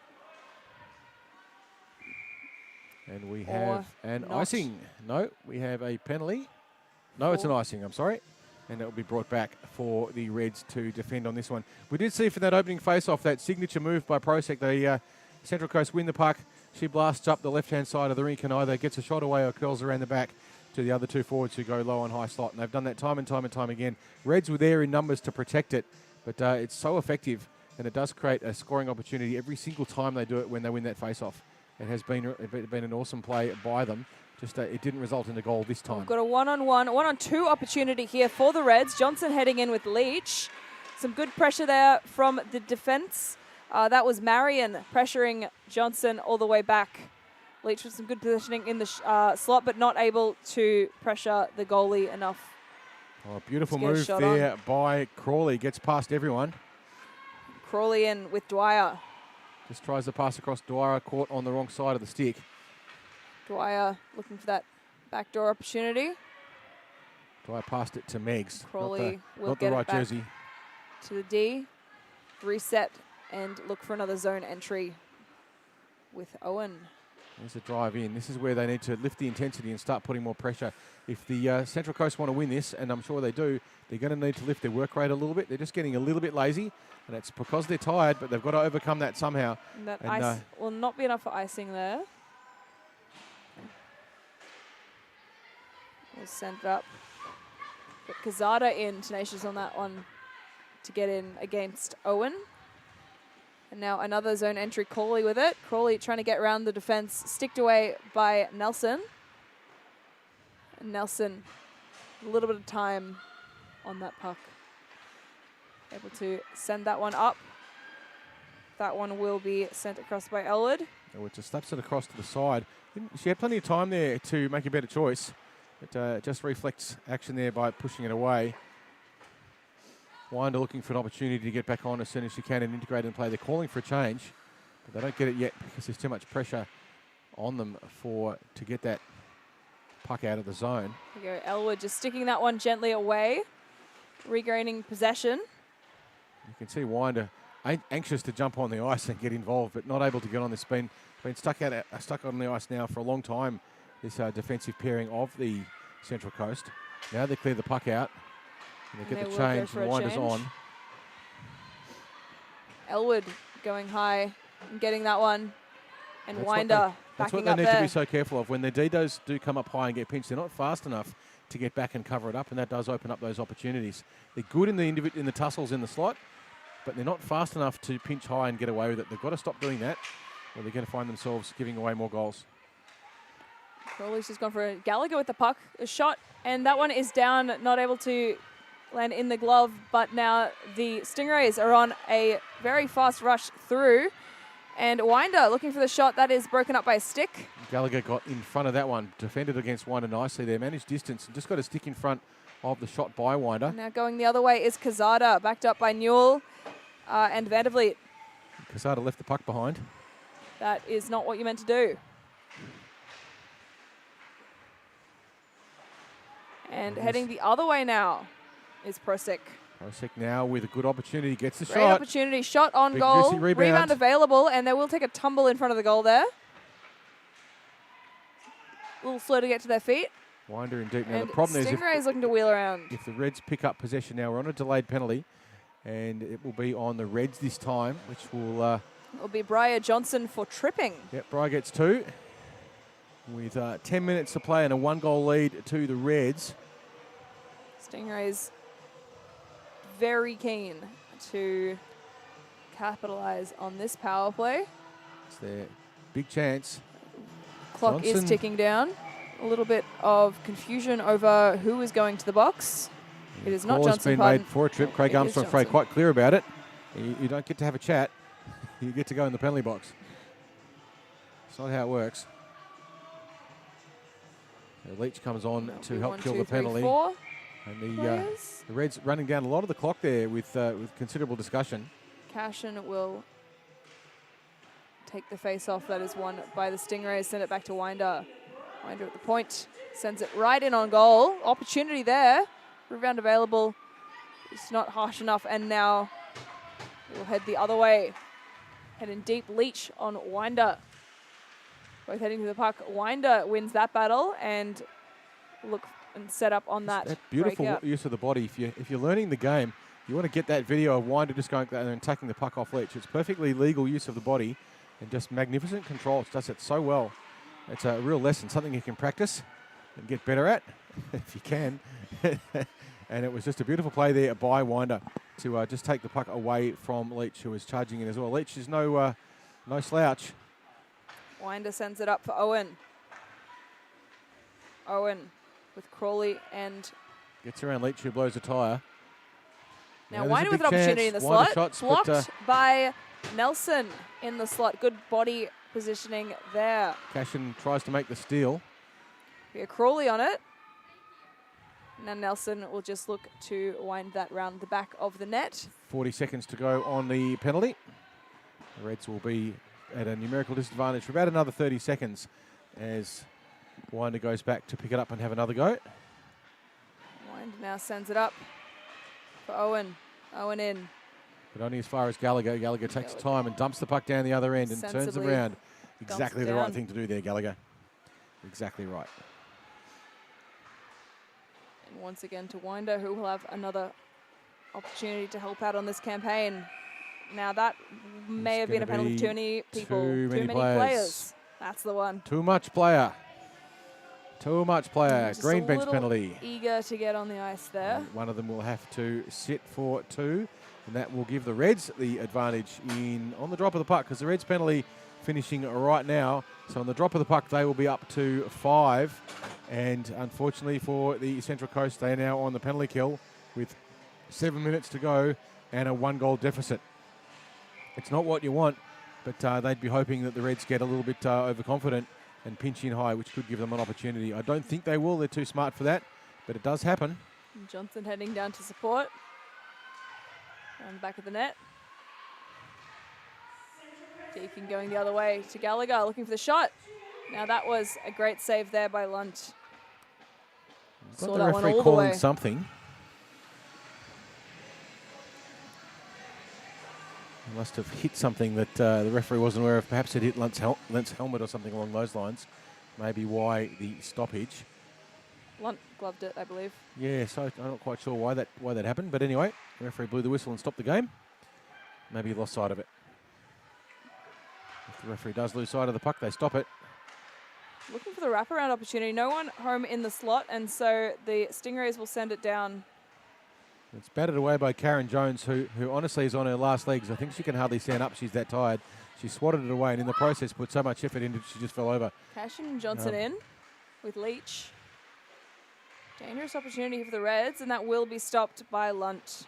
And we have an icing. No, we have a penalty. No, it's an icing, I'm sorry. And it will be brought back for the Reds to defend on this one. We did see for that opening face-off, that signature move by Prosick. The Central Coast win the puck. She blasts up the left-hand side of the rink and either gets a shot away or curls around the back to the other two forwards who go low on high slot. And they've done that time and time and time again. Reds were there in numbers to protect it, but it's so effective, and it does create a scoring opportunity every single time they do it when they win that face-off. It has been an awesome play by them. Just it didn't result in a goal this time. We've got a one-on-two opportunity here for the Reds. Johnson heading in with Leach. Some good pressure there from the defense. That was Marion pressuring Johnson all the way back. Leach with some good positioning in the slot, but not able to pressure the goalie enough. Oh, beautiful move there by Crawley. Gets past everyone. Crawley in with Dwyer. Just tries to pass across Dwyer, caught on the wrong side of the stick. Dwyer looking for that backdoor opportunity. Dwyer passed it to Megs. Crawley will not get the right it back jersey. To the D. Reset and look for another zone entry with Owen. There's a drive in. This is where they need to lift the intensity and start putting more pressure. If the Central Coast want to win this, and I'm sure they do, they're going to need to lift their work rate a little bit. They're just getting a little bit lazy, and it's because they're tired, but they've got to overcome that somehow. And that ice will not be enough for icing there. will send it up. But Kazada in, tenacious on that one to get in against Owen. And now another zone entry, Crawley with it. Crawley trying to get around the defense, sticked away by Nelson. And Nelson, a little bit of time on that puck. Able to send that one up. That one will be sent across by Elwood. Elwood just slaps it across to the side. She had plenty of time there to make a better choice, but just reflects action there by pushing it away. Winder looking for an opportunity to get back on as soon as she can and integrate and play. They're calling for a change, but they don't get it yet because there's too much pressure on them to get that puck out of the zone. There you go, Elwood just sticking that one gently away, regaining possession. You can see Winder anxious to jump on the ice and get involved, but not able to get on this. Been stuck on the ice now for a long time, this defensive pairing of the Central Coast. Now they clear the puck out. And they get the change, and Winder's on. Elwood going high and getting that one. And Winder that's what backing up they need there. to be so careful of. When their Didos do come up high and get pinched, they're not fast enough to get back and cover it up, and that does open up those opportunities. They're good in the tussles in the slot, but they're not fast enough to pinch high and get away with it. They've got to stop doing that, or they're going to find themselves giving away more goals. Crawley's just gone for a Gallagher with the puck, a shot, and that one is down, not able to land in the glove, but now the Stingrays are on a very fast rush through, and Winder looking for the shot. That is broken up by a stick. Gallagher got in front of that one, defended against Winder nicely there, managed distance, and just got a stick in front of the shot by Winder. Now going the other way is Kazada, backed up by Newell and Vandervliet. Kazada left the puck behind. That is not what you meant to do. And heading the other way now is Prosek. Prosek now with a good opportunity, gets the Great shot. Opportunity, shot on Big goal. juicy rebound. Available, and they will take a tumble in front of the goal there. A little slow to get to their feet. Winder in deep. Now And the problem Stingrays looking to wheel around. if the Reds pick up possession now, we're on a delayed penalty, and it will be on the Reds this time, which will... It'll be Briar Johnson for tripping. Yep, Briar gets 2. With 10 minutes to play and a 1-goal lead to the Reds. Stingrays very keen to capitalise on this power play. It's their big chance. Clock is ticking down. A little bit of confusion over who is going to the box. It is not Johnson. Been made for a trip. Craig Armstrong Frey quite clear about it. You don't get to have a chat. You get to go in the penalty box. It's not how it works. So Leach comes on to help kill the penalty. 4 and the Reds running down a lot of the clock there with considerable discussion. Cashin will take the face off. That is won by the Stingrays. Send it back to Winder. Winder at the point. Sends it right in on goal. Opportunity there. Rebound available. It's not harsh enough. And now we'll head the other way. Head in deep. Leach on Winder. Both heading to the puck. Winder wins that battle and look and set up on that. Beautiful breakout. use of the body. If you're learning the game, you want to get that video of Winder just going there and taking the puck off Leach. It's perfectly legal use of the body and just magnificent control. It does it so well. It's a real lesson, something you can practice and get better at if you can. And it was just a beautiful play there by Winder to just take the puck away from Leach, who was charging in as well. Leach is no slouch. Winder sends it up for Owen. Owen with Crawley and... Gets around Leach, who blows a tyre. Now Winder with an opportunity in the slot. Blocked by Nelson in the slot. Good body positioning there. Cashin tries to make the steal. We have Crawley on it. Now Nelson will just look to wind that round the back of the net. 40 seconds to go on the penalty. The Reds will be at a numerical disadvantage for about another 30 seconds as Winder goes back to pick it up and have another go. Winder now sends it up for Owen. Owen in. But only as far as Gallagher. Gallagher takes time and dumps the puck down the other end and turns around. Exactly the right thing to do there, Gallagher. Exactly right. And once again to Winder, who will have another opportunity to help out on this campaign. Now that may have been a penalty for too many people. Too many players. That's the one. Too much player. Too much player. Just Green a bench little penalty. eager to get on the ice there. And one of them will have to sit for 2, and that will give the Reds the advantage on the drop of the puck, because the Reds penalty finishing right now. So on the drop of the puck, they will be up to 5. And unfortunately for the Central Coast, they are now on the penalty kill with 7 minutes to go and a 1-goal deficit. It's not what you want, but they'd be hoping that the Reds get a little bit overconfident and pinch in high, which could give them an opportunity. I don't think they will. They're too smart for that, but it does happen. Johnson heading down to support. Around the back of the net. Deacon going the other way to Gallagher, looking for the shot. Now that was a great save there by Lunt. Got the referee calling something. He must have hit something that the referee wasn't aware of. Perhaps it hit Lunt's helmet or something along those lines. Maybe why the stoppage. Lunt gloved it, I believe. Yeah, so I'm not quite sure why that happened. But anyway, the referee blew the whistle and stopped the game. Maybe he lost sight of it. If the referee does lose sight of the puck, they stop it. Looking for the wraparound opportunity. No one home in the slot, and so the Stingrays will send it down. It's batted away by Karen Jones, who honestly is on her last legs. I think she can hardly stand up. She's that tired. She swatted it away, and in the process put so much effort into it, she just fell over. Cashin and Johnson in with Leach. Dangerous opportunity for the Reds, and that will be stopped by Lunt.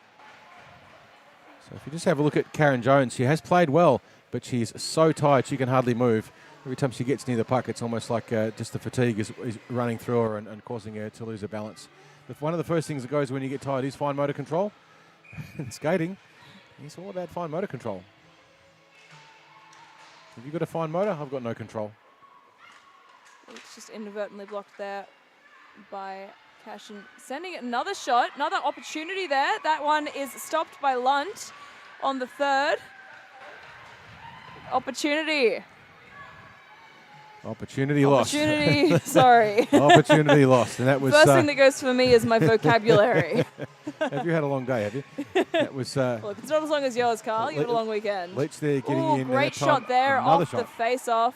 So if you just have a look at Karen Jones, she has played well, but she's so tired she can hardly move. Every time she gets near the puck, it's almost like just the fatigue is running through her and causing her to lose her balance. But one of the first things that goes when you get tired is fine motor control. And skating is all about fine motor control. Have you got a fine motor? I've got no control. It's just inadvertently blocked there by Cashin. Sending another shot, another opportunity there. That one is stopped by Lunt on the third. Opportunity lost. Sorry. Opportunity lost. And that was... First thing that goes for me is my vocabulary. Have you had a long day, have you? That was... Look, it's not as long as yours, Carl. You had a long weekend. Leach there getting in. Great shot there off shot. the face-off.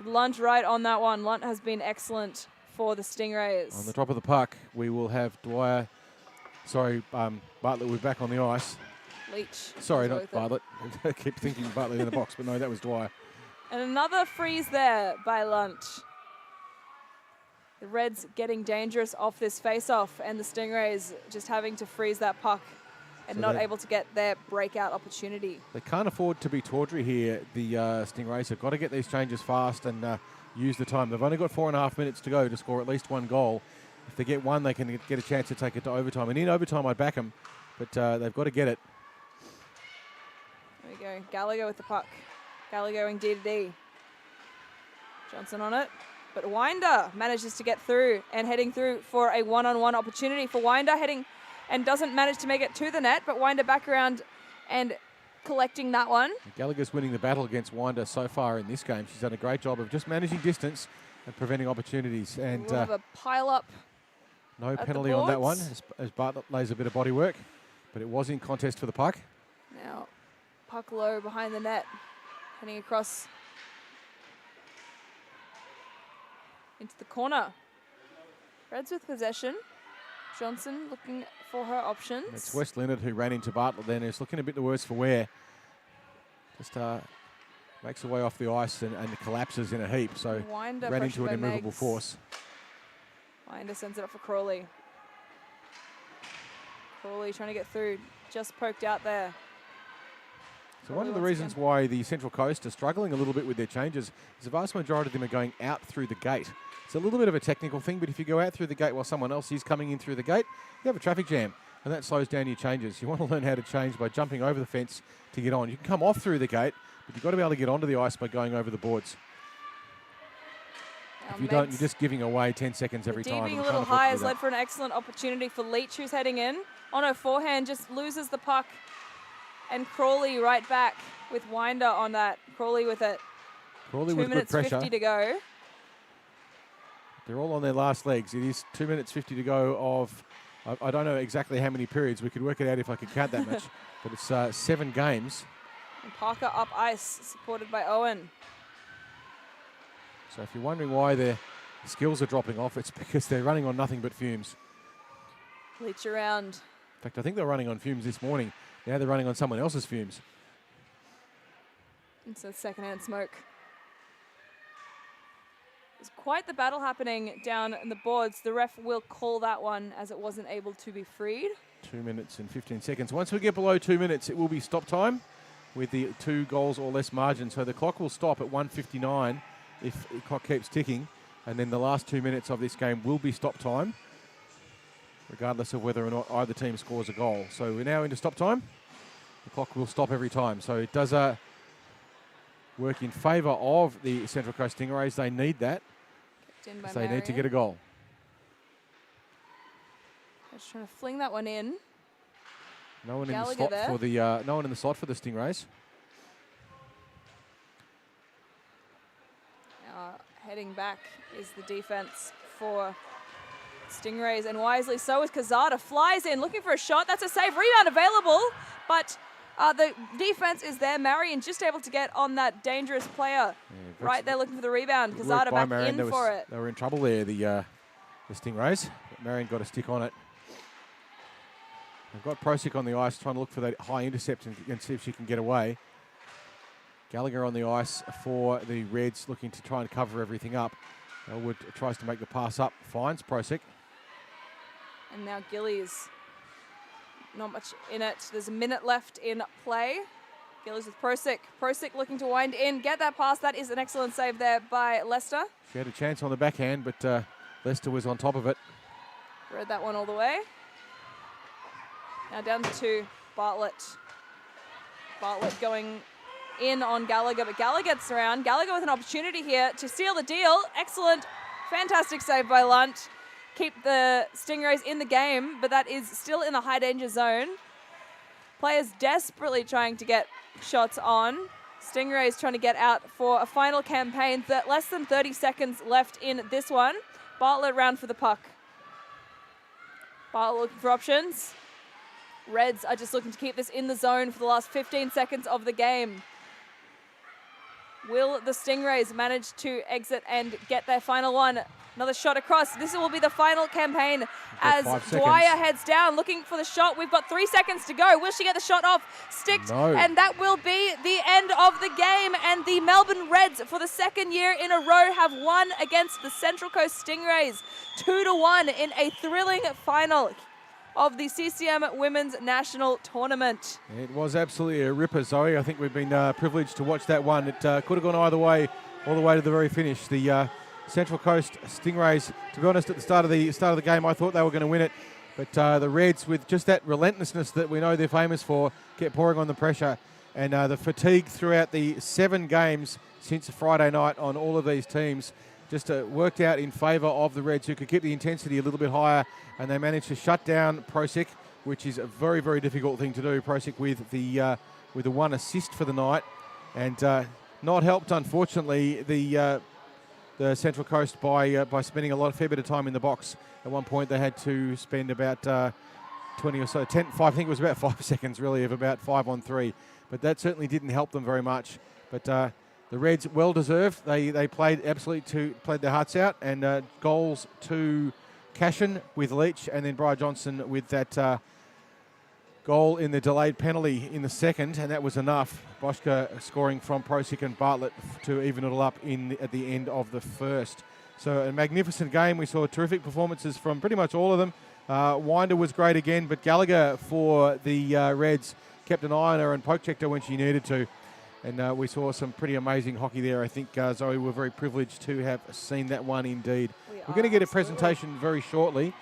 Lunt right on that one. Lunt has been excellent for the Stingrays. On the top of the puck, we will have Bartlett will be back on the ice. Leach. Sorry, not Bartlett. I keep thinking Bartlett in the box, but no, that was Dwyer. And another freeze there by Lunt. The Reds getting dangerous off this face-off, and the Stingrays just having to freeze that puck and not able to get their breakout opportunity. They can't afford to be tawdry here. The Stingrays have got to get these changes fast and use the time. They've only got 4.5 minutes to go to score at least 1 goal. If they get one, they can get a chance to take it to overtime. And in overtime, I'd back them, but they've got to get it. There we go. Gallagher with the puck. Gallagher going D to D. Johnson on it. But Winder manages to get through and heading through for a one-on-one opportunity for Winder, heading and doesn't manage to make it to the net, but Winder back around and collecting that one. Gallagher's winning the battle against Winder so far in this game. She's done a great job of just managing distance and preventing opportunities. And we'll have a pile up. No penalty on that one as Bartlett lays a bit of body work, but it was in contest for the puck. Now, puck low behind the net, heading across into the corner. Reds with possession. Johnson looking for her options. It's West Leonard who ran into Bartlett then. It's looking a bit the worse for wear. Just makes her way off the ice and collapses in a heap. So Winder ran into an immovable force. Winder sends it up for Crawley. Crawley trying to get through. Just poked out there. So one of the reasons why the Central Coast are struggling a little bit with their changes is the vast majority of them are going out through the gate. It's a little bit of a technical thing, but if you go out through the gate while someone else is coming in through the gate, you have a traffic jam, and that slows down your changes. You want to learn how to change by jumping over the fence to get on. You can come off through the gate, but you've got to be able to get onto the ice by going over the boards. If you don't, you're just giving away 10 seconds every time. Being a little high has led for an excellent opportunity for Leach, who's heading in. On her forehand, just loses the puck. And Crawley right back with Winder on that. Crawley with it. Crawley 2 minutes 50 to go. They're all on their last legs. It is 2 minutes 50 to go of, I don't know exactly how many periods. We could work it out if I could count that much. But it's 7 games. And Parker up ice, supported by Owen. So if you're wondering why the skills are dropping off, it's because they're running on nothing but fumes. Leach around. In fact, I think they're running on fumes this morning. Now they're running on someone else's fumes. It's a secondhand smoke. There's quite the battle happening down in the boards. The ref will call that one as it wasn't able to be freed. 2 minutes and 15 seconds. Once we get below 2 minutes, it will be stop time with the 2 goals or less margin. So the clock will stop at 1:59 if the clock keeps ticking. And then the last 2 minutes of this game will be stop time, regardless of whether or not either team scores a goal. So we're now into stop time. The clock will stop every time. So it does work in favour of the Central Coast Stingrays. They need that. They need to get a goal. Just trying to fling that one in. No one in the slot for the no one in the slot for the Stingrays. Heading back is the defense for Stingrays, and wisely so is Kazada. Flies in, looking for a shot. That's a save. Rebound available, but the defense is there. Marion just able to get on that dangerous player. Yeah, right there looking for the rebound. Kazada back Marion. In for it. They were in trouble there, the Stingrays. But Marion got a stick on it. They've got Prosick on the ice trying to look for that high intercept and see if she can get away. Gallagher on the ice for the Reds, looking to try and cover everything up. Elwood tries to make the pass up, finds Prosick. And now Gillies. Not much in it. There's a minute left in play. Gillies with Prosick. Prosick looking to wind in, get that pass. That is an excellent save there by Lester. She had a chance on the backhand, but Lester was on top of it. Read that one all the way. Now down to Bartlett. Bartlett going in on Gallagher, but Gallagher gets around. Gallagher with an opportunity here to seal the deal. Excellent, fantastic save by Lunt. Keep the Stingrays in the game, but that is still in the high danger zone. Players desperately trying to get shots on. Stingrays trying to get out for a final campaign. Less than 30 seconds left in this one. Bartlett round for the puck. Bartlett looking for options. Reds are just looking to keep this in the zone for the last 15 seconds of the game. Will the Stingrays manage to exit and get their final one? Another shot across. This will be the final campaign as Dwyer heads down looking for the shot. We've got 3 seconds to go. Will she get the shot off? Sticked. No. And that will be the end of the game. And the Melbourne Reds, for the second year in a row, have won against the Central Coast Stingrays 2-1 in a thrilling final of the CCM Women's National Tournament. It was absolutely a ripper, Zoe. I think we've been privileged to watch that one. It could have gone either way, all the way to the very finish. The Central Coast Stingrays, to be honest, at the start of the game, I thought they were going to win it. But the Reds, with just that relentlessness that we know they're famous for, kept pouring on the pressure. And the fatigue throughout the 7 games since Friday night on all of these teams just worked out in favour of the Reds, who could keep the intensity a little bit higher, and they managed to shut down Prosick, which is a very, very difficult thing to do. Prosick with the 1 assist for the night, and not helped, unfortunately, the Central Coast by spending a fair bit of time in the box. At one point, they had to spend about 20 or so, 10, 5, I think it was about 5 seconds really of about 5-on-3, but that certainly didn't help them very much. But the Reds, well deserved. They played played their hearts out, and goals to Cashin with Leach, and then Brian Johnson with that goal in the delayed penalty in the second, and that was enough. Boschke scoring from Prosick and Bartlett to even it all up at the end of the first. So a magnificent game. We saw terrific performances from pretty much all of them. Winder was great again, but Gallagher for the Reds kept an eye on her and poke-checked her when she needed to. And we saw some pretty amazing hockey there. I think, Zoe, we're very privileged to have seen that one indeed. We're going to get a presentation very shortly.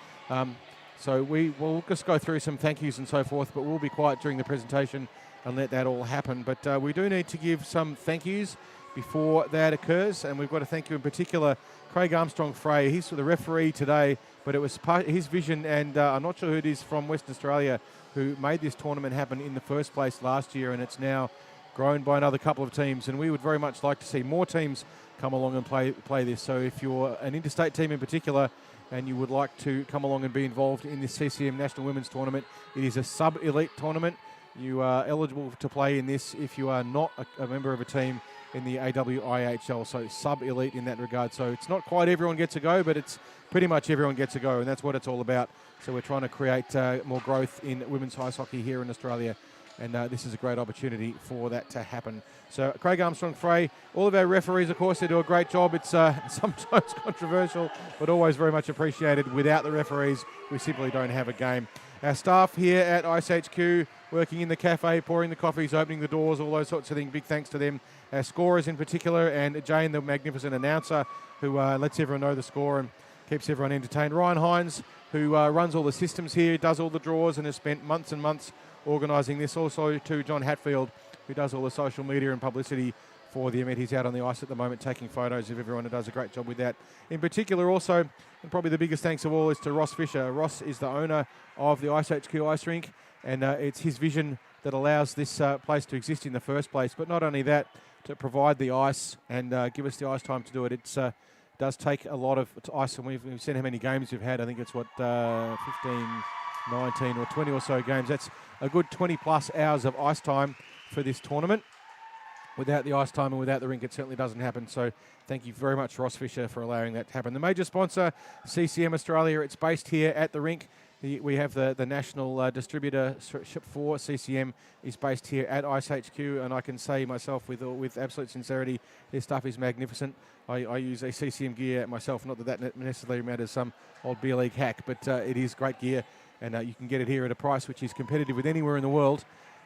So we'll just go through some thank yous and so forth, but we'll be quiet during the presentation and let that all happen. But we do need to give some thank yous before that occurs. And we've got to thank you in particular, Craig Armstrong-Frey. He's the referee today, but it was his vision, and I'm not sure who it is from Western Australia, who made this tournament happen in the first place last year, and it's now grown by another couple of teams, and we would very much like to see more teams come along and play this. So if you're an interstate team in particular and you would like to come along and be involved in this CCM National Women's Tournament, it is a sub-elite tournament. You are eligible to play in this if you are not a member of a team in the AWIHL, so sub-elite in that regard. So it's not quite everyone gets a go, but it's pretty much everyone gets a go, and that's what it's all about. So we're trying to create more growth in women's ice hockey here in Australia, and this is a great opportunity for that to happen. So Craig Armstrong-Frey, all of our referees, of course, they do a great job. It's sometimes controversial, but always very much appreciated. Without the referees, we simply don't have a game. Our staff here at iceHQ, working in the cafe, pouring the coffees, opening the doors, all those sorts of things. Big thanks to them. Our scorers in particular, and Jane, the magnificent announcer, who lets everyone know the score and keeps everyone entertained. Ryan Hines, who runs all the systems here, does all the draws, and has spent months and months organising this. Also to John Hatfield, who does all the social media and publicity for the event. He's out on the ice at the moment taking photos of everyone, and does a great job with that. In particular also, and probably the biggest thanks of all, is to Ross Fisher. Ross is the owner of the iceHQ ice rink, and it's his vision that allows this place to exist in the first place. But not only that, to provide the ice and give us the ice time to do it. It does take a lot of ice, and we've seen how many games we've had. I think it's 15, 19 or 20 or so games. That's a good 20 plus hours of ice time for this tournament. Without the ice time and without the rink, it certainly doesn't happen. So thank you very much, Ross Fisher, for allowing that to happen. The major sponsor, CCM Australia, it's based here at the rink. We have the national distributorship for CCM is based here at iceHQ, and I can say myself with absolute sincerity, their stuff is magnificent. I use a CCM gear myself, not that necessarily matters, some old beer league hack, but it is great gear, and you can get it here at a price which is competitive with anywhere in the world.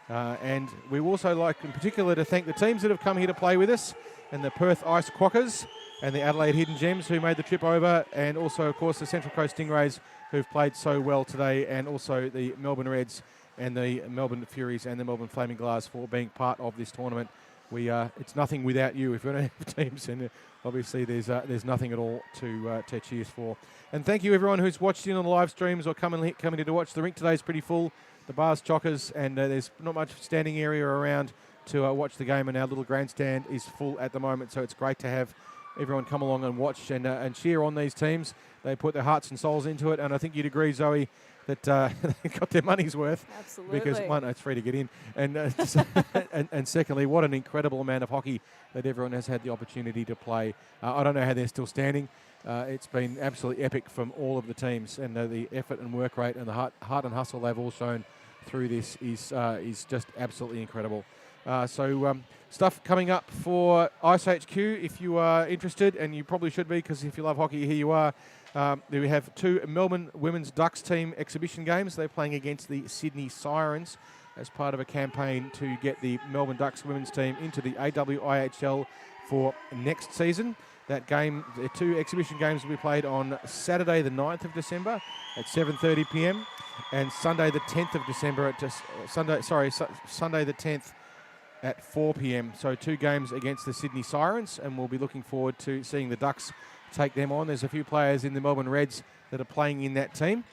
And we also like in particular to thank the teams that have come here to play with us, and the Perth Ice Quackers and the Adelaide Hidden Gems who made the trip over, and also of course the Central Coast Stingrays who've played so well today, and also the Melbourne Reds and the Melbourne Furies and the Melbourne Flaming Glass for being part of this tournament. It's nothing without you if we don't have teams, and obviously there's nothing at all to cheers for. And thank you everyone who's watched in on the live streams or coming here to watch. The rink today is pretty full. The bar's chockers, and there's not much standing area around to watch the game, and our little grandstand is full at the moment, so it's great to have everyone come along and watch and cheer on these teams. They put their hearts and souls into it, and I think you'd agree, Zoe, that they got their money's worth. Absolutely. Because one, it's free to get in, and and secondly, what an incredible amount of hockey that everyone has had the opportunity to play. I don't know how they're still standing. It's been absolutely epic from all of the teams, and the effort and work rate and the heart and hustle they've all shown through this is just absolutely incredible. Stuff coming up for iceHQ if you are interested, and you probably should be, because if you love hockey, here you are. We have 2 Melbourne Women's Ducks team exhibition games. They're playing against the Sydney Sirens as part of a campaign to get the Melbourne Ducks women's team into the AWIHL for next season. That game, the 2 exhibition games will be played on Saturday the 9th of December at 7:30 p.m. and Sunday the 10th of December Sunday the 10th at 4 p.m. So 2 games against the Sydney Sirens, and we'll be looking forward to seeing the Ducks take them on. There's a few players in the Melbourne Reds that are playing in that team,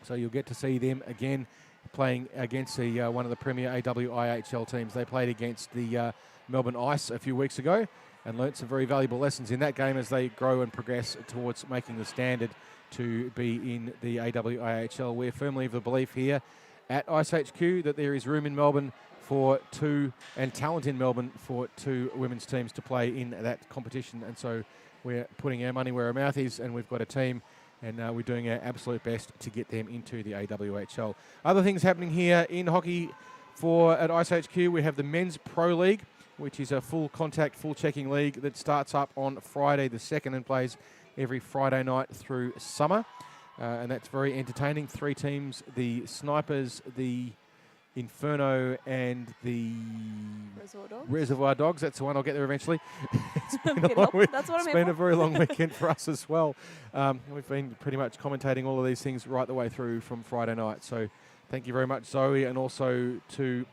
so you'll get to see them again playing against one of the premier AWIHL teams. They played against the Melbourne Ice a few weeks ago and learnt some very valuable lessons in that game as they grow and progress towards making the standard to be in the AWIHL. We're firmly of the belief here at iceHQ that there is room in Melbourne for 2, and talent in Melbourne for 2 women's teams to play in that competition, and so we're putting our money where our mouth is, and we've got a team, and we're doing our absolute best to get them into the AWHL. Other things happening here in hockey at iceHQ, we have the Men's Pro League, which is a full contact, full checking league that starts up on Friday the 2nd and plays every Friday night through summer. And that's very entertaining. 3 teams, the Snipers, the Inferno, and the Reservoir Dogs. That's the one. I'll get there eventually. It's been a very long weekend for us as well. We've been pretty much commentating all of these things right the way through from Friday night. So thank you very much, Zoe, and also to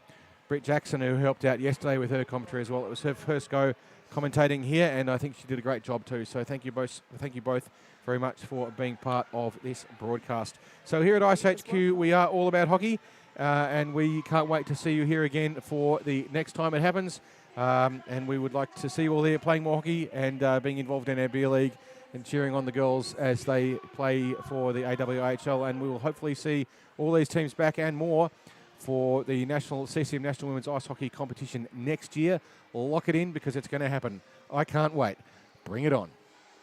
Britt Jackson, who helped out yesterday with her commentary as well. It was her first go commentating here, and I think she did a great job too. So thank you both very much for being part of this broadcast. So here at iceHQ, we are all about hockey, and we can't wait to see you here again for the next time it happens. And we would like to see you all there playing more hockey and being involved in our beer league and cheering on the girls as they play for the AWIHL. And we will hopefully see all these teams back and more for the CCM National Women's Ice Hockey competition next year. Lock it in because it's going to happen. I can't wait. Bring it on.